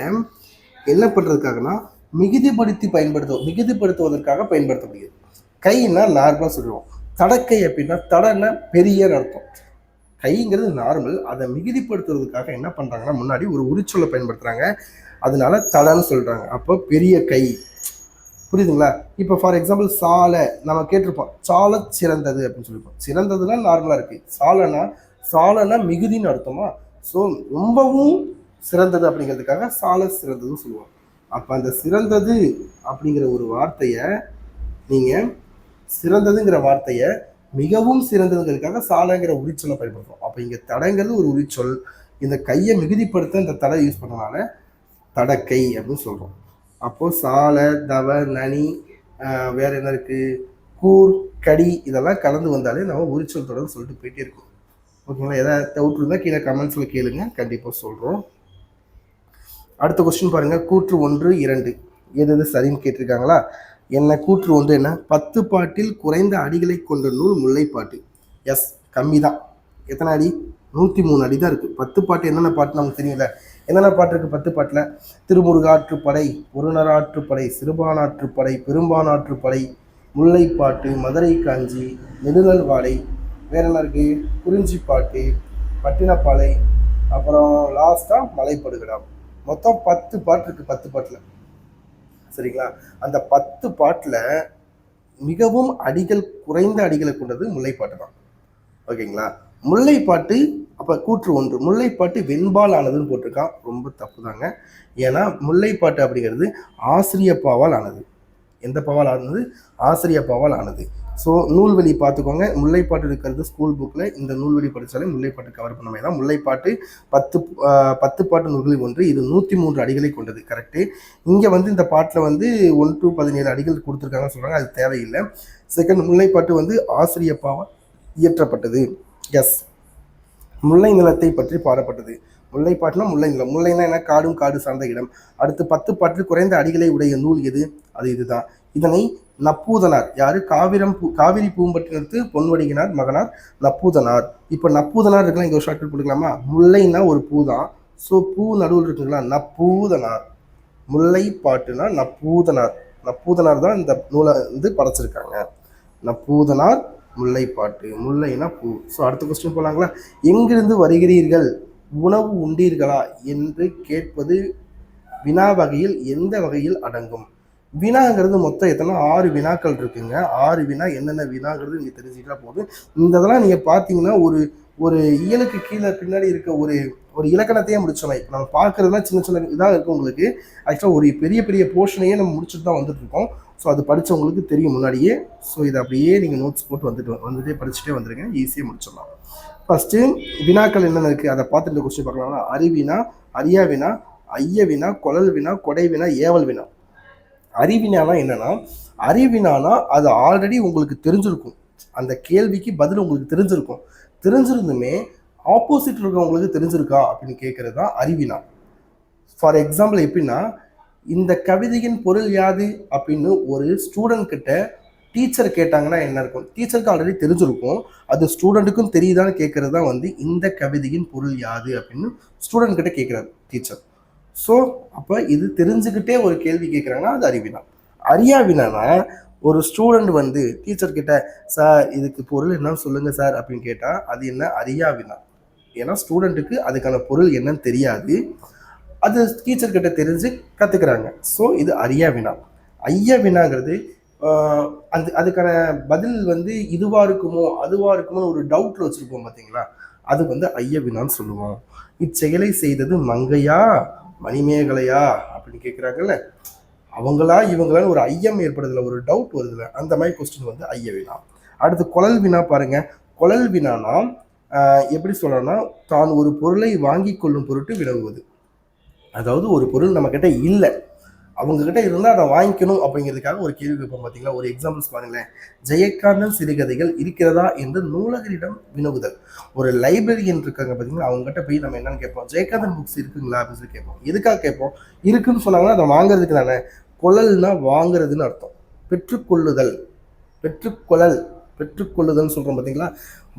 என்ன பண்ணுறதுக்காகனா மிகுதிப்படுத்துவதற்காக பயன்படுத்தப்படுகிறது. கைன்னா நார்மலாக சொல்லுவோம். தடக்கை அப்படின்னா தடன்னா பெரிய அர்த்தம். கைங்கிறது நார்மல், அதை மிகுதிப்படுத்துவதற்காக என்ன பண்ணுறாங்கன்னா முன்னாடி ஒரு உரிச்சொல்லை பயன்படுத்துகிறாங்க, அதனால தடன்னு சொல்கிறாங்க. அப்போ பெரிய கை. புரியுதுங்களா? இப்போ ஃபார் எக்ஸாம்பிள் சாலை நம்ம கேட்டிருப்போம், சாலை சிறந்தது அப்படின்னு சொல்லியிருப்போம். சிறந்ததுலாம் நார்மலாக இருக்குது. சாலைனா மிகுதின்னு அர்த்தமா. ஸோ ரொம்பவும் சிறந்தது அப்படிங்கிறதுக்காக சாலை சிறந்ததுன்னு சொல்லுவோம். அப்போ அந்த சிறந்தது அப்படிங்கிற ஒரு வார்த்தையை நீங்கள் சிறந்ததுங்கிற வார்த்தையை மிகவும் சிறந்ததுங்கிறதுக்காக சாலைங்கிற உரிச்சொல்லை பயன்படுத்தும். அப்போ இங்கே தடைங்கிறது ஒரு உரிச்சொல். இந்த கையை மிகுதிப்படுத்த இந்த தடை யூஸ் பண்ணனால தடக்கை அப்படின்னு சொல்கிறோம். அப்போது சாலை, தவ, நனி, வேறு என்ன இருக்குது, கூர், கடி, இதெல்லாம் கலந்து வந்தாலே நம்ம உரிச்சொல் தொடர்ந்து சொல்லிட்டு போயிட்டே இருக்கோம். ஓகேங்களா? எதாவது டவுட் இருந்தால் கீழே கமெண்ட்ஸில் கேளுங்க, கண்டிப்பாக சொல்கிறோம். அடுத்த கொஸ்டின் பாருங்கள். கூற்று 1, 2 எது சரின்னு கேட்டிருக்காங்களா? என்ன கூற்று 1 என்ன? 10 பாட்டில் குறைந்த அடிகளை கொண்ட நூல் முல்லைப்பாட்டு. எஸ், கம்மி தான். எத்தனை அடி? 103 அடி தான் இருக்குது. 10 பாட்டு என்னென்ன பாட்டு நமக்கு தெரியல. என்னென்ன பாட்டு இருக்குது 10 பாட்டில்? திருமுருகாற்றுப்படை, பொருணராற்றுப்படை, சிறுபானாற்றுப்படை, பெரும்பானாற்றுப்படை, முல்லைப்பாட்டு, மதுரை காஞ்சி, நெடுநல் வாடை, வேற என்ன இருக்குது, குறிஞ்சிப்பாட்டு, பட்டினப்பாலை, அப்புறம் லாஸ்ட்டாக மலைப்படுகடாம். மொத்தம் 10 பாட்டு இருக்குது 10 பாட்டில். சரிங்களா? அந்த 10 பாட்டில் மிகவும் குறைந்த அடிகளை கொண்டது முல்லைப்பாட்டு தான். ஓகேங்களா? முல்லைப்பாட்டு அப்போ கூற்று 1, முல்லைப்பாட்டு வெண்பால் ஆனதுன்னு போட்டிருக்கான். ரொம்ப தப்பு தாங்க. ஏன்னா முல்லைப்பாட்டு அப்படிங்கிறது ஆசிரியப்பாவால் ஆனது. எந்த பாவால் ஆனது? ஆசிரியப்பாவால் ஆனது. ஸோ நூல்வெளி பார்த்துக்கோங்க. முல்லைப்பாட்டு இருக்கிறது ஸ்கூல் புக்கில். இந்த நூல்வெளி படித்தாலே முல்லைப்பாட்டு கவர் பண்ண மாதிரி தான். முல்லைப்பாட்டு 10 பாட்டு நூல்களில் ஒன்று. இது 103 அடிகளை கொண்டது. கரெக்டு. இங்கே வந்து இந்த பாட்டில் வந்து 1 to 17 அடிகள் கொடுத்துருக்காங்கன்னு சொல்கிறாங்க. அது தேவையில்லை. செகண்ட், முல்லைப்பாட்டு வந்து ஆசிரியப்பாவால் இயற்றப்பட்டது. எஸ், முல்லை நிலத்தை பற்றி பாடப்பட்டது. முல்லைப்பாட்டுனா முல்லை நிலம். முல்லைனா என்ன? காடும் காடு சார்ந்த இடம். அடுத்து 10 பாட்டில் குறைந்த அடிகளை உடைய நூல் எது? அது இதுதான். இதனை நப்பூதனார், யாரு? காவிரி பூம்பட்டினத்து பொன்வடிகனார் மகனார் நப்பூதனார். இப்போ நப்பூதனார் இருக்கலாம், இங்கே ஒரு ஷார்ட்கட் போட்டுக்கலாமா? முல்லைன்னா ஒரு பூ தான். ஸோ பூ நடுவில் இருக்குங்களா? நப்பூதனார். முல்லை பாட்டுனா நப்பூதனார். நப்பூதனார் தான் இந்த நூலை வந்து படைச்சிருக்காங்க. நப்பூதனார் முல்லைப்பாட்டு. முல்லைனா பூ. ஸோ அடுத்த கொஸ்டின் போகலாங்களா? எங்கிருந்து வருகிறீர்கள், உணவு உண்டீர்களா என்று கேட்பது வினா வகையில் எந்த வகையில் அடங்கும்? வினாங்கிறது மொத்தம் எத்தனை? 6 வினாக்கள் இருக்குங்க. 6 வினா என்னென்ன வினாங்கிறது நீங்கள் தெரிஞ்சுக்கிட்டா போதும். இந்த இதெல்லாம் நீங்கள் பார்த்தீங்கன்னா ஒரு இயலுக்கு கீழே பின்னாடி இருக்க ஒரு இலக்கணத்தையே முடிச்சோம். இப்போ நம்ம பார்க்குறதுலாம் சின்ன சின்ன இதாக இருக்கும் உங்களுக்கு. ஆக்சுவலாக ஒரு பெரிய பெரிய போர்ஷனையே நம்ம முடிச்சுட்டு தான் வந்துட்டு இருக்கோம். ஸோ அது படித்தவங்களுக்கு தெரியும் முன்னாடியே. ஸோ இதை அப்படியே நீங்கள் நோட்ஸ் போட்டு வந்துட்டே படிச்சுட்டே வந்துடுங்க, ஈஸியாக முடிச்சிடலாம். ஃபஸ்ட்டு வினாக்கள் என்னென்ன இருக்குது அதை பார்த்து இந்த கொஸ்டின் பார்க்கலாம்னா, அறிவினா, அரியா வினா, ஐய வினா, குழல் வினா, கொடை வினா, ஏவல் வினா. அறிவினானா என்னன்னா, அறிவினானா அது ஆல்ரெடி உங்களுக்கு தெரிஞ்சிருக்கும். அந்த கேள்விக்கு பதில் உங்களுக்கு தெரிஞ்சிருக்கும். தெரிஞ்சிருந்துமே ஆப்போசிட் இருக்கவங்களுக்கு தெரிஞ்சிருக்கா அப்படின்னு கேட்கறது தான் அறிவினா. ஃபார் எக்ஸாம்பிள் எப்படின்னா, இந்த கவிதையின் பொருள் யாது அப்படின்னு ஒரு ஸ்டூடெண்ட் கிட்ட டீச்சர் கேட்டாங்கன்னா என்ன இருக்கும்? டீச்சருக்கு ஆல்ரெடி தெரிஞ்சிருக்கும். அது ஸ்டூடெண்ட்டுக்கும் தெரியுதான்னு கேட்கறது தான் வந்து இந்த கவிதையின் பொருள் யாது அப்படின்னு ஸ்டூடெண்ட் கிட்ட கேட்குறாரு டீச்சர். ஸோ அப்போ இது தெரிஞ்சுக்கிட்டே ஒரு கேள்வி கேட்குறாங்கன்னா அது அறிவினா. அறியா வினானா ஒரு ஸ்டூடெண்ட் வந்து டீச்சர் கிட்ட, சார் இதுக்கு பொருள் என்னன்னு சொல்லுங்க சார் அப்படின்னு கேட்டால் அது என்ன? அறியா வினா. ஏன்னா ஸ்டூடெண்ட்டுக்கு அதுக்கான பொருள் என்னன்னு தெரியாது, அது டீச்சர் கிட்ட தெரிஞ்சு கற்றுக்குறாங்க. ஸோ இது அறியா வினா. ஐய வினாங்கிறது அதுக்கான பதில் வந்து இதுவாக இருக்குமோ அதுவாக இருக்குமோ ஒரு டவுட்டில் வச்சுருப்போம் பார்த்தீங்களா, அது வந்து ஐய வினான்னு சொல்லுவோம். இச்செயலை செய்தது மங்கையா மணிமேகலையா அப்படின்னு கேட்குறாங்கல்ல, அவங்களா இவங்களான்னு ஒரு ஐயம் ஏற்படுதுல, ஒரு டவுட் வருதுல, அந்த மாதிரி கொஸ்டின் வந்து ஐய வினா. அடுத்து குழல் வினா பாருங்க. குழல் வினானா எப்படி சொல்லணும்னா, தான் ஒரு பொருளை வாங்கி கொள்ளும் பொருட்டு வினவுவது. அதாவது ஒரு பொருள் நம்ம கிட்ட இல்லை, அவங்க கிட்ட இருந்தால் அதை வாங்கிக்கணும் அப்படிங்கிறதுக்காக ஒரு கேள்வி கேட்போம் பார்த்தீங்களா. ஒரு எக்ஸாம்பிள்ஸ் பாருங்களேன். ஜெயகாந்தன் சிறுகதைகள் இருக்கிறதா என்று நூலகரிடம் வினவுதல். ஒரு லைப்ரரியன் இருக்காங்க பார்த்தீங்களா, அவங்ககிட்ட போய் நம்ம என்னன்னு கேட்போம், ஜெயகாந்தன் புக்ஸ் இருக்குங்களா அப்படின்னு சொல்லி கேட்போம். எதுக்காக கேட்போம்? இருக்குன்னு சொன்னாங்கன்னா அதை வாங்குறதுக்கு தானே. கொள்ளல்னா வாங்குறதுன்னு அர்த்தம். பெற்றுக்கொள்ளுதல், பெற்றுக்கொள்ளுதல்னு சொல்கிறோம் பார்த்தீங்களா,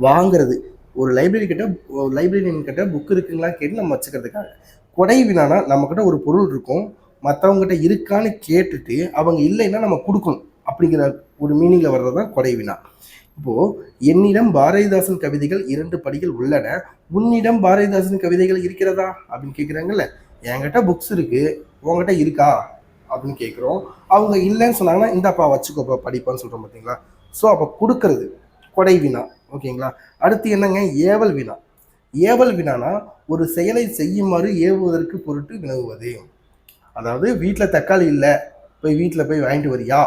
வாங்குறது. ஒரு லைப்ரரியன் கிட்ட புக் இருக்குங்களா கேட்டு நம்ம வச்சுக்கிறதுக்காக. கொடை வினானா நம்மக்கிட்ட ஒரு பொருள் இருக்கும், மற்றவங்ககிட்ட இருக்கான்னு கேட்டுட்டு அவங்க இல்லைன்னா நம்ம கொடுக்கணும் அப்படிங்கிற ஒரு மீனிங்கில் வர்றது தான் கொடை வினா. இப்போது என்னிடம் பாரதிதாசன் கவிதைகள் 2 படிகள் உள்ளன, உன்னிடம் பாரதிதாசன் கவிதைகள் இருக்கிறதா அப்படின்னு கேட்குறாங்கல்ல. என்கிட்ட புக்ஸ் இருக்குது, உங்ககிட்ட இருக்கா அப்படின்னு கேட்குறோம். அவங்க இல்லைன்னு சொன்னாங்கன்னா இந்தாப்பா வச்சுக்கோப்பா படிப்பான்னு சொல்கிறோம் பார்த்தீங்களா. ஸோ அப்போ கொடுக்கறது கொடை வினா. ஓகேங்களா. அடுத்து என்னங்க? ஏவல் வினா. ஏவல் வினானா ஒரு செயலை செய்யுமாறு ஏவுவதற்கு பொருட்டு வினவுவது. அதாவது வீட்டில் தக்காளி இல்லை, போய் வீட்டில் போய் வாங்கிட்டு வரியா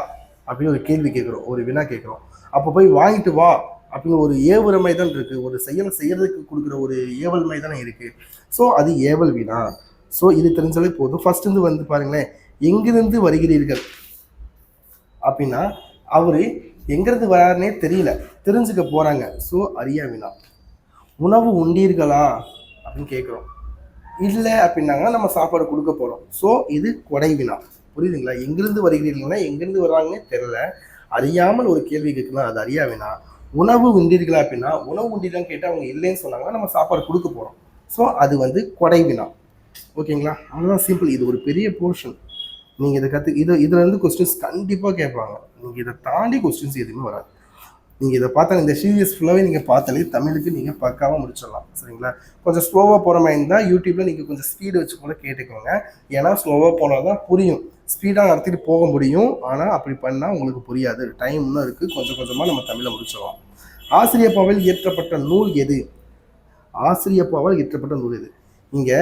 அப்படின்னு ஒரு கேள்வி கேட்குறோம், ஒரு வினா கேட்குறோம். அப்போ போய் வாங்கிட்டு வா அப்படின்னு ஒரு ஏவுரை தான் இருக்குது, ஒரு செயலை செய்யறதுக்கு கொடுக்குற ஒரு ஏவல் மாதிரி தானே இருக்குது. ஸோ அது ஏவல் வினா. ஸோ இது தெரிஞ்சாலே போதும். ஃபர்ஸ்ட் வந்து பாருங்களேன், எங்கிருந்து வருகிறீர்கள் அப்படின்னா அவரு எங்கிருந்து வராருன்னே தெரியல, தெரிஞ்சுக்க போறாங்க. ஸோ அறியா வினா. உணவு உண்டீர்களா அப்படின்னு கேட்குறோம், இல்லை அப்படின்னாங்கன்னா நம்ம சாப்பாடு கொடுக்க போகிறோம். ஸோ இது கொடை வினா. புரியுதுங்களா? எங்கிருந்து வருகிறீர்கள்னா எங்கிருந்து வர்றாங்கன்னே தெரியல, அறியாமல் ஒரு கேள்வி கேட்கலாம், அது அறியா வினா. உணவு உண்டீர்களா அப்படின்னா உணவு உண்டீர்களான்னு கேட்டால் அவங்க இல்லைன்னு சொன்னாங்கன்னா நம்ம சாப்பாடு கொடுக்க போகிறோம். ஸோ அது வந்து கொடை வினா. ஓகேங்களா. அவ்வளோதான், சிம்பிள். இது ஒரு பெரிய போர்ஷன். நீங்கள் இதை இதில் இருந்து கொஸ்டின்ஸ் கண்டிப்பாக கேட்பாங்க. நீங்கள் இதை தாண்டி கொஸ்டின்ஸ் எதுவுமே வராது. நீங்கள் இதை பார்த்தா இந்த சீரியஸ் ஃபுல்லாகவே நீங்கள் பார்த்தாலே தமிழுக்கு நீங்கள் பக்காவாக முடிச்சிடலாம். சரிங்களா. கொஞ்சம் ஸ்லோவாக போகிற மாதிரி இருந்தால் யூடியூப்பில் நீங்கள் கொஞ்சம் ஸ்பீடு வச்சு கூட கேட்டுக்கோங்க. ஏன்னா ஸ்லோவாக போனால் தான் புரியும். ஸ்பீடாக நடத்திட்டு போக முடியும், ஆனால் அப்படி பண்ணால் உங்களுக்கு புரியாது. டைம் இன்னும் இருக்குது, கொஞ்சம் கொஞ்சமாக நம்ம தமிழை முடிச்சிடலாம். ஆசிரியப்பாவால் இயற்றப்பட்ட நூல் எது? ஆசிரியப்பாவால் இயற்றப்பட்ட நூல் எது? இங்கே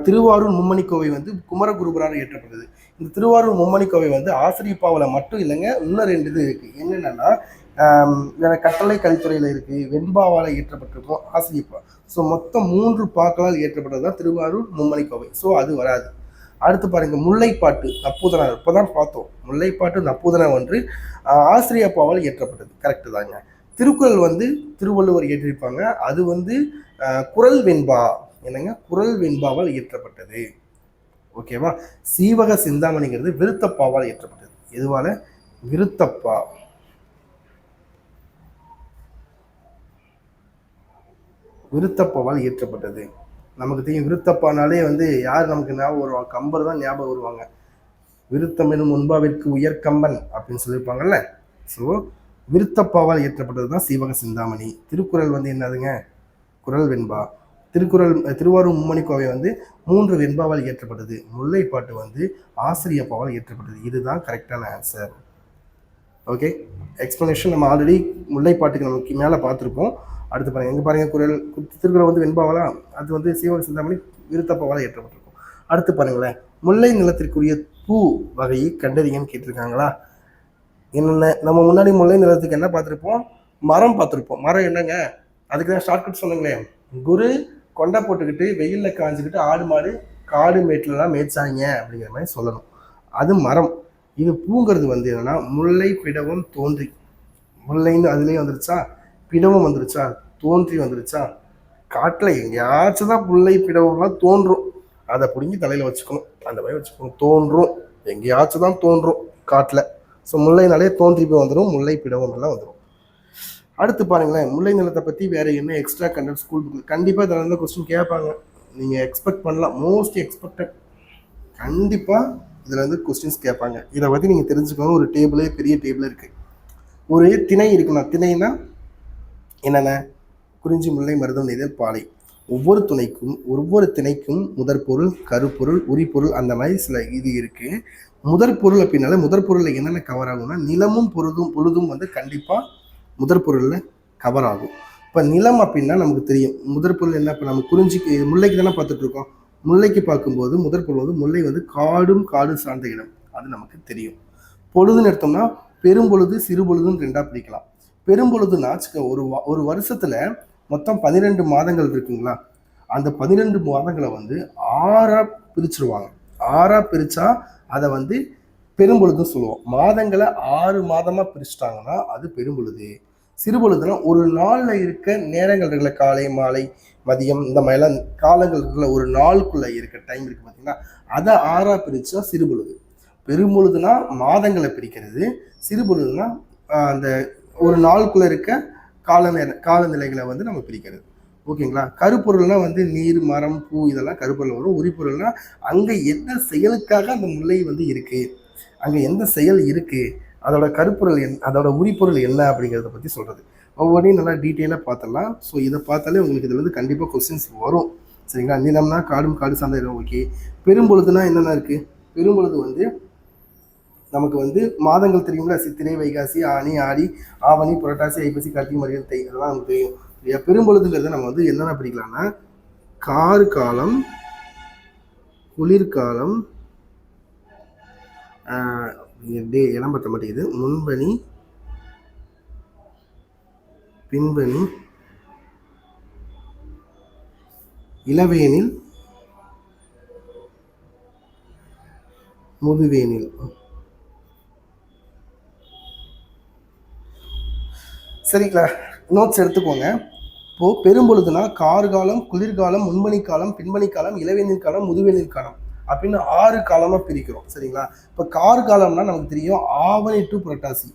திருவாரூர் மும்மணிக்கோவை வந்து குமரகுருபரால் இயற்றப்பட்டது. இந்த திருவாரூர் மும்மணிக்கோவை வந்து ஆசிரியப்பாவில் மட்டும் இல்லைங்க, இன்னும் 2 இது இருக்குது. என்னென்னா கட்டளை கலித்துறையில் இருக்குது, வெண்பாவால் இயற்றப்பட்டிருக்கும் ஆசிரியப்பா. ஸோ மொத்தம் 3 பாக்களால் இயற்றப்பட்டது தான் திருவாரூர் மும்மணிக்கோவை. ஸோ அது வராது. அடுத்து பாருங்க, முல்லைப்பாட்டு நப்பூதனா, இப்போதான் பார்த்தோம். முல்லைப்பாட்டு நப்பூதனா ஒன்று ஆசிரியப்பாவால் இயற்றப்பட்டது. கரெக்டு தாங்க. திருக்குறள் வந்து திருவள்ளுவர் இயற்றிருப்பாங்க. அது வந்து குறள் வெண்பா, என்னங்க, குறள் வெண்பாவால் இயற்றப்பட்டது. ஓகேவா? சீவக சிந்தாமணிங்கிறது விருத்தப்பாவால் இயற்றப்பட்டது. எதுவால? விருத்தப்பா. விருத்தப்பாவால் இயற்றப்பட்டது. நமக்கு தெரியும் விருத்தப்பானாலே வந்து யார் நமக்கு ஞாபகம் வருவாங்க? கம்பர் தான் ஞாபகம் வருவாங்க. விருத்தம் எனும் முன்பாவிற்கு உயர்கம்பன் அப்படின்னு சொல்லியிருப்பாங்கல்ல. ஸோ விருத்தப்பாவால் இயற்றப்பட்டது தான் சீவக சிந்தாமணி. திருக்குறள் வந்து என்னதுங்க? குறள் வெண்பா. திருவாரூர் மும்மணிக்கோவை வந்து 3 வெண்பாவால் இயற்றப்பட்டது. முல்லைப்பாட்டு வந்து ஆசிரியப்பாவால் இயற்றப்பட்டது. இதுதான் கரெக்டான ஆன்சர். ஓகே, எக்ஸ்பிளனேஷன் நம்ம ஆல்ரெடி முல்லைப்பாட்டுக்கு நமக்கு மேலே பார்த்துருப்போம். அடுத்து பாருங்க, எங்கே பாருங்க, திருக்குறள் வந்து வெண்பாவாலா, அது வந்து சீவக சிந்தாமணி விருத்தப்பாவால் இயற்றப்பட்டிருக்கும். அடுத்து பாருங்களேன், முல்லை நிலத்திற்குரிய பூ வகையை கண்டறியன்னு கேட்டிருக்காங்களா? என்னென்ன, நம்ம முன்னாடி முல்லை நிலத்துக்கு என்ன பார்த்துருப்போம்? மரம் பார்த்துருப்போம். மரம் என்னங்க? அதுக்கு தான் ஷார்ட்கட் சொன்னங்களேன், குரு கொண்டை போட்டுக்கிட்டு வெயிலில் காஞ்சிக்கிட்டு ஆடு மாடு காடு மேட்லலாம் மேய்ச்சாங்க அப்படிங்கிற மாதிரி சொல்லணும். அது மரம். இது பூங்கிறது வந்து என்னன்னா முல்லை பிடவம் தோன்றி, முல்லைன்னு அதுலேயும் வந்துருச்சா, பிடவம் வந்துருச்சா, தோன்றி வந்துருச்சா. காட்டில் எங்கேயாச்சும் தான் முல்லை பிடவம்லாம் தோன்றும். அதை பிடிங்கி தலையில் வச்சுக்கணும். அந்த மாதிரி வச்சுக்கணும். தோன்றும், எங்கேயாச்சும் தான் தோன்றும் காட்டில். ஸோ முல்லைனாலே தோன்றி போய் வந்துடும், முல்லை பிடவம் எல்லாம் வந்துடும். அடுத்து பாருங்களேன், முல்லை நிலத்தை பற்றி வேறு என்ன எக்ஸ்ட்ரா கண்டென்ட் ஸ்கூல் புக் கண்டிப்பாக இதில் இருந்து கொஸ்டின் கேட்பாங்க. நீங்கள் எக்ஸ்பெக்ட் பண்ணலாம், மோஸ்ட் எக்ஸ்பெக்டட். கண்டிப்பாக இதில் வந்து கொஸ்டின்ஸ் கேட்பாங்க. இதை பற்றி நீங்கள் தெரிஞ்சுக்கணும். ஒரு டேபிளே, பெரிய டேபிள் இருக்குது. ஒரு திணை இருக்குண்ணா. திணைனா என்னென்ன? குறிஞ்சி, முல்லை, மருதம், நெய்தல், பாலை. ஒவ்வொரு திணைக்கும் முதற்பொருள், கருப்பொருள், உரிப்பொருள், அந்த மாதிரி சில இது இருக்குது. முதற்பொருள் அப்படின்னால முதற்பொருளில் என்னென்ன கவர் ஆகும்னா நிலமும் பொழுதும் வந்து கண்டிப்பாக முதற்பொருளில் கவர் ஆகும். இப்போ நிலம் அப்படின்னா நமக்கு தெரியும் முதற்பொருள் என்ன. இப்போ நம்ம குறிஞ்சிக்கு முல்லைக்கு தானே பார்த்துட்டு இருக்கோம். முல்லைக்கு பார்க்கும்போது முதற்பொருள் வந்து முல்லை வந்து காடு சார்ந்த இடம், அது நமக்கு தெரியும். பொழுதுன்னு எடுத்தோம்னா பெரும்பொழுது சிறுபொழுதுன்னு 2ஆக பிரிக்கலாம். பெரும்பொழுதுனா ஒரு வருஷத்துல மொத்தம் 12 மாதங்கள் இருக்குங்களா, அந்த 12 மாதங்களை வந்து 6ஆ பிரிச்சிருவாங்க. 6ஆ பிரிச்சா அதை வந்து பெரும்பொழுதுன்னு சொல்லுவோம். மாதங்களை 6 மாதமா பிரிச்சுட்டாங்கன்னா அது பெரும்பொழுது. சிறுபொழுதுனா ஒரு நாள்ல இருக்க நேரங்கள் இருக்குல்ல, காலை மாலை மதியம் இந்த மாதிரிலாம் காலங்கள் இருக்குல்ல, ஒரு நாளுக்குள்ள இருக்க டைம் இருக்கு பார்த்தீங்கன்னா, அதை 6ஆ பிரிச்சா சிறுபொழுது. பெரும்பொழுதுனா மாதங்களை பிரிக்கிறது, சிறுபொழுதுனா அந்த ஒரு நாளுக்குள்ள இருக்க காலநிலைகளை வந்து நம்ம பிரிக்கிறது. ஓகேங்களா? கருப்பொருள்னா வந்து நீர், மரம், பூ, இதெல்லாம் கருப்பொருள் வரும். உரிப்பொருள்னா அங்கே என்ன செயலுக்காக அந்த முல்லை வந்து இருக்கு, அங்கே எந்த செயல் இருக்கு, அதோட கருப்பொருள் அதோட உரிப்பொருள் என்ன அப்படிங்கிறத பற்றி சொல்கிறது. ஒவ்வொன்றையும் நல்லா டீட்டெயிலாக பார்த்துடலாம். ஸோ இதை பார்த்தாலே உங்களுக்கு இதில் வந்து கண்டிப்பாக கொஸ்டின்ஸ் வரும். சரிங்களா? நிலம்னா காடு சார்ந்த இடம். ஓகே. பெரும்பொழுதுனா என்னென்ன இருக்குது? பெரும்பொழுது வந்து நமக்கு வந்து மாதங்கள் தெரியுங்களா, சித்திரை, வைகாசி, ஆனி, ஆடி, ஆவணி, புரட்டாசி, ஐப்பசி, கார்த்திகை, மரியாதை, தை, அதெல்லாம் நமக்கு தெரியும். பெரும்பொழுதுங்கிறத நம்ம வந்து என்னென்ன பிடிக்கலாம்னா கார் காலம், குளிர்காலம், இடம் பற்ற மாட்டேங்குது, முன்பனி, பின்பனி, இளவேனில், முதுவேனில். சரிங்களா? நோட்ஸ் எடுத்துக்கோங்க. இப்போது பெரும்பொழுதுனா கார்காலம், குளிர்காலம், முன்பனி காலம், பின்பனி காலம், இளவேனில் காலம், முதுவேனில் காலம் அப்படின்னு 6 காலமாக பிரிக்கிறோம். சரிங்களா? இப்போ கார்காலம்னா நமக்கு தெரியும் ஆவணி டு புரட்டாசி.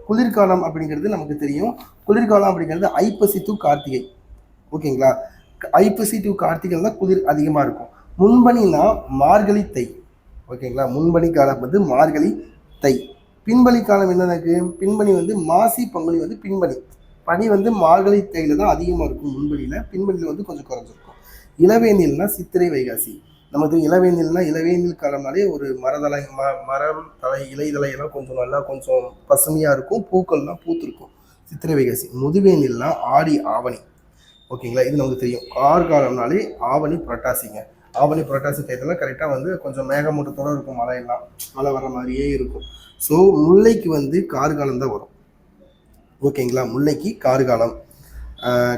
குளிர்காலம் அப்படிங்கிறது நமக்கு தெரியும், குளிர்காலம் அப்படிங்கிறது ஐப்பசி டு கார்த்திகை. ஓகேங்களா? ஐப்பசி டு கார்த்திகை தான் குளிர் அதிகமாக இருக்கும். முன்பனினா மார்கழி, தை. ஓகேங்களா? முன்பனி காலம் வந்து மார்கழி, தை. பின்பனி காலம் என்னென்னக்கு? பின்பனி வந்து மாசி, பங்குனி வந்து பின்பனி. பனி வந்து மார்கழி, தையில தான் அதிகமாக இருக்கும். முன்பனியில், பின்பனியில் வந்து கொஞ்சம் குறைஞ்சிருக்கும். இளவேனில்னா சித்திரை, வைகாசி. நமக்கு இளவேனில்னா இளவேனில் காலம்னாலே ஒரு மரம் தலை, இலை தலையெல்லாம் கொஞ்சம் நல்லா கொஞ்சம் பசுமையாக இருக்கும், பூக்கள்லாம் பூத்துருக்கும். சித்திரை, வைகாசி. முதுவேனில்னா ஆடி, ஆவணி. ஓகேங்களா? இது நமக்கு தெரியும். கார்காலம்னாலே ஆவணி, புரட்டாசிங்க. ஆவணி, புரட்டாசி டயத்தில் கரெக்டாக வந்து கொஞ்சம் மேகமூட்டத்தோடு இருக்கும், மழை வர மாதிரியே இருக்கும். ஸோ முல்லைக்கு வந்து கார்காலம் தான் வரும். ஓகேங்களா? முல்லைக்கு கார்காலம்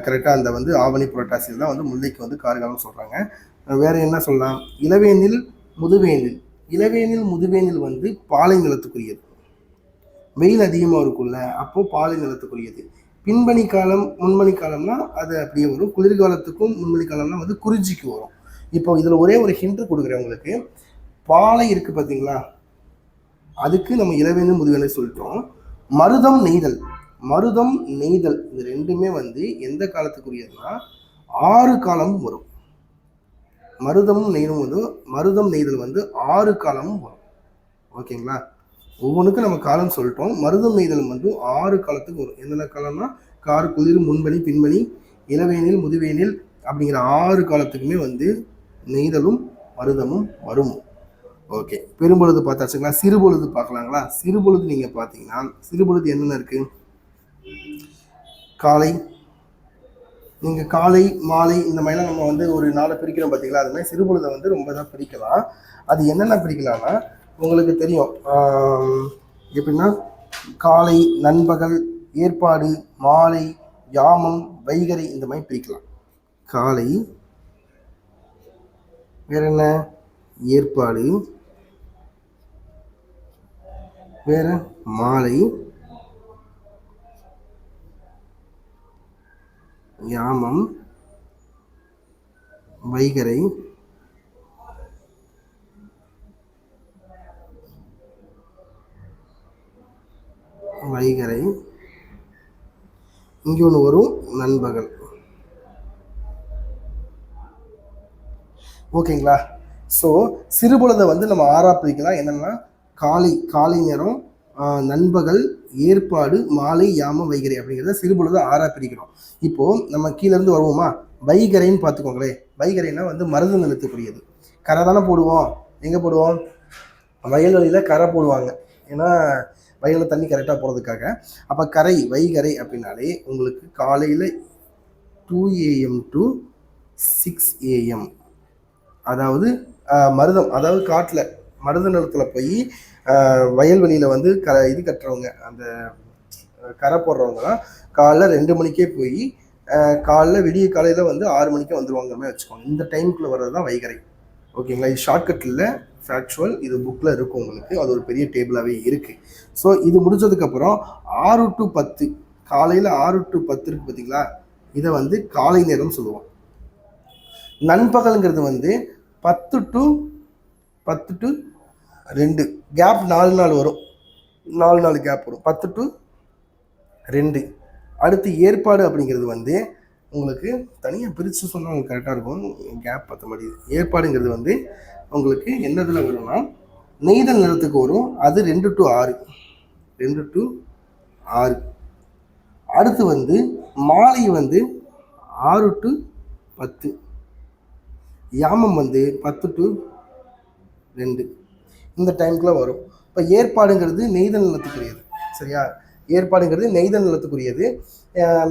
கரெக்டாக அந்த வந்து ஆவணி, புரட்டாசியில் தான் வந்து முல்லைக்கு வந்து கார்காலம் சொல்கிறாங்க. வேறு என்ன சொல்லலாம்? இளவேனில் முதுவேனில். இளவேனில் முதுவேனில் வந்து பாலை நிலத்துக்குரியது. வெயில் அதிகமாக இருக்கும்ல, அப்போ பாலை நிலத்துக்குரியது. பின்பனி காலம் முன்பனி காலம்னா அது அப்படியே வரும். குளிர்காலத்துக்கும் முன்பனி காலம்னா வந்து குறிஞ்சிக்கு வரும். இப்போ இதில் ஒரே ஒரு ஹிண்ட் கொடுக்குறேன் உங்களுக்கு. பாலை இருக்கு பார்த்தீங்களா, அதுக்கு நம்ம இளவேனில் முதுவேனில் சொல்லிட்டோம். மருதம் நெய்தல், மருதம் நெய்தல் இது ரெண்டுமே வந்து எந்த காலத்துக்குரியதுன்னா 6 காலமும் வரும். மருதமும் நெய்தலும் வந்து மருதம் நெய்தல் வந்து 6 காலமும் வரும். ஓகேங்களா, ஒவ்வொன்றுக்கும் நம்ம காலம் சொல்லிட்டோம். மருதம் நெய்தல் வந்து 6 காலத்துக்கு வரும். என்னென்ன காலம்னா கார், குளிர், முன்பனி, பின்பனி, இளவேனில், முதுவேனில் அப்படிங்கிற 6 காலத்துக்குமே வந்து நெய்தலும் மருதமும் வரும். ஓகே, பெரும்பொழுது பார்த்தாச்சுங்களா. சிறுபொழுது பார்க்கலாங்களா. சிறுபொழுது நீங்கள் பார்த்தீங்கன்னா சிறுபொழுது என்னென்ன இருக்கு? காலை, நீங்கள் காலை மாலை இந்த மாதிரிலாம் நம்ம வந்து ஒரு நாளை பிரிக்கிறோம் பார்த்தீங்களா. அது மாதிரி சிறுபொழுதை வந்து ரொம்ப தான் பிரிக்கலாம். அது என்னென்ன பிரிக்கலாம்னா உங்களுக்கு தெரியும். எப்படின்னா காலை, நண்பகல், ஏற்பாடு, மாலை, யாமம், வைகறை இந்த மாதிரி பிரிக்கலாம். காலை, வேற என்ன, ஏற்பாடு, வேற மாலை, யாமம், வைகறை, வைகறை, இங்கே ஒன்று வரும் நண்பகல். ஓகேங்களா. ஸோ சிறுபொழுதை வந்து நம்ம 6ஆக பிரிக்கலாம். என்னென்னா காலை, காலை நேரம், நண்பகல், ஏற்பாடு, மாலை, யாமம், வைகறை அப்படிங்கிறத சிறுபொழுது 6ஆக பிரிக்கிறோம். இப்போது நம்ம கீழேருந்து வருவோமா. வைகறைன்னு பார்த்துக்கோங்களேன். வைகறைனா வந்து மருத நிலத்துக்குரியது. கரை தானே போடுவோம். எங்கே போடுவோம்? வயல்வெளியில் கரை போடுவாங்க. ஏன்னா வயலில் தண்ணி கரெக்டாக போகிறதுக்காக. அப்போ கரை, வைகறை அப்படின்னாலே உங்களுக்கு காலையில் 2 AM to 6 AM, அதாவது மருதம், அதாவது காட்டில் மருத நிலத்தில் போய் வயல்வெளியில் வந்து இது கட்டுறவங்க, அந்த கரை போடுறவங்கலாம் காலைல 2 மணிக்கே போய் காலைல விடிய காலையில் வந்து 6 மணிக்கே வந்துடுவாங்க மாதிரி வச்சுக்கோங்க. இந்த டைமுக்குள்ளே வர்றது தான் வைகறை. ஓகேங்களா. இது ஷார்ட்கட்டில் ஃபேக்சுவல், இது புக்கில் இருக்கும் உங்களுக்கு. அது ஒரு பெரிய டேபிளாகவே இருக்குது. ஸோ இது முடிஞ்சதுக்கப்புறம் 6 to 10, காலையில் 6 to 10 இருக்குது பார்த்தீங்களா, இதை வந்து காலை நேரம் சொல்லுவோம். நண்பகலுங்கிறது வந்து 10 to 2, கேப் 4 நாள் வரும். 4 நாள் கேப் வரும். 10 to 2. அடுத்து ஏற்பாடு அப்படிங்கிறது வந்து உங்களுக்கு தனியாக பிரித்து சொன்னால் உங்களுக்கு கரெக்டாக இருக்கும், கேப் பற்ற மாட்டேங்குது. ஏற்பாடுங்கிறது வந்து உங்களுக்கு என்னதில் வரும்னா நெய்தல் நிலத்துக்கு வரும். அது 2 to 6, 2 to 6. அடுத்து வந்து மாலை வந்து 6 to 10. யாமம் வந்து 10 to 2. இந்த டைமுக்குள்ளே வரும். இப்போ ஏற்பாடுங்கிறது நெய்தல் நிலத்துக்குரியது. சரியா, ஏற்பாடுங்கிறது நெய்தல் நிலத்துக்குரியது.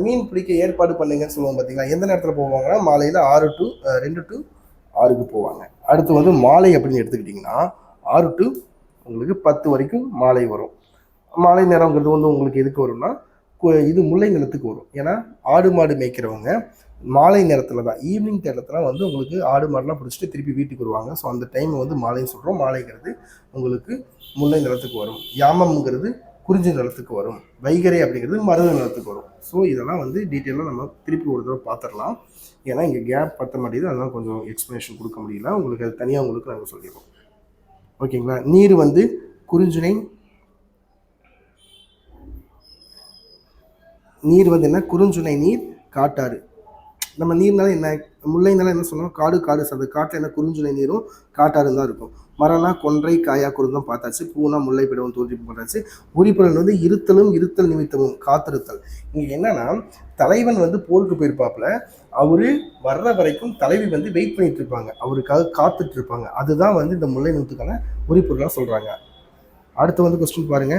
மீன் பிடிக்க ஏற்பாடு பண்ணுங்கன்னு சொல்லுவோம் பார்த்தீங்களா. எந்த நேரத்தில் போவாங்கன்னா மாலையில் 2 to 6 போவாங்க. அடுத்து வந்து மாலை அப்படின்னு எடுத்துக்கிட்டிங்கன்னா 6 to உங்களுக்கு 10 வரைக்கும் மாலை வரும். மாலை நேரங்கிறது வந்து உங்களுக்கு எதுக்கு வரும்னா இது முல்லை நிலத்துக்கு வரும். ஏன்னா ஆடு மாடு மேய்க்கிறவங்க மாலை நேரத்தில் தான், ஈவினிங் நேரத்தில் வந்து உங்களுக்கு ஆடு மாடுலாம் பிடிச்சிட்டு திருப்பி வீட்டுக்கு வருவாங்க. ஸோ அந்த டைம் வந்து மாலைன்னு சொல்கிறோம். மாலைங்கிறது உங்களுக்கு முல்லை நிலத்துக்கு வரும். யாமம்ங்கிறது குறிஞ்சி நிலத்துக்கு வரும். வைகறை அப்படிங்கிறது மருத நிலத்துக்கு வரும். ஸோ இதெல்லாம் வந்து டீட்டெயிலாக நம்ம திருப்பி ஒரு தடவை பார்த்துடலாம். ஏன்னா இங்கே கேப் பற்ற மாட்டேங்குது, அதெல்லாம் கொஞ்சம் எக்ஸ்ப்ளனேஷன் கொடுக்க முடியல உங்களுக்கு. அது தனியாக உங்களுக்கு நாங்கள் சொல்லிடுவோம். ஓகேங்களா. நீர் வந்து குறிஞ்சினை, நீர் வந்து என்ன, குறிஞ்சுனை நீர், காட்டாறு. நம்ம நீர்னால என்ன, முல்லைனால என்ன சொன்னோம், காடு, காடு சார்ந்த. காட்டில் என்ன குறிஞ்சுனை நீரும் காட்டாறு தான் இருக்கும். மரம்னா கொன்றை, காயா, குருந்தம் பார்த்தாச்சு. பூனா முல்லை, பிடவும், தோன்றி பார்த்தாச்சு. உரிப்புலன் வந்து இருத்தலும், இருத்தல் நிமித்தமும், காத்திருத்தல். இங்கே என்னன்னா தலைவன் வந்து போருக்கு போயிருப்பாப்புல, அவரு வர்ற வரைக்கும் தலைவி வந்து வெயிட் பண்ணிட்டு இருப்பாங்க, அவருக்காக காத்துட்டு இருப்பாங்க. அதுதான் வந்து இந்த முல்லை நிலத்துக்கான உரிப்பொருளாக சொல்றாங்க. அடுத்து வந்து கொஸ்டின் பாருங்க.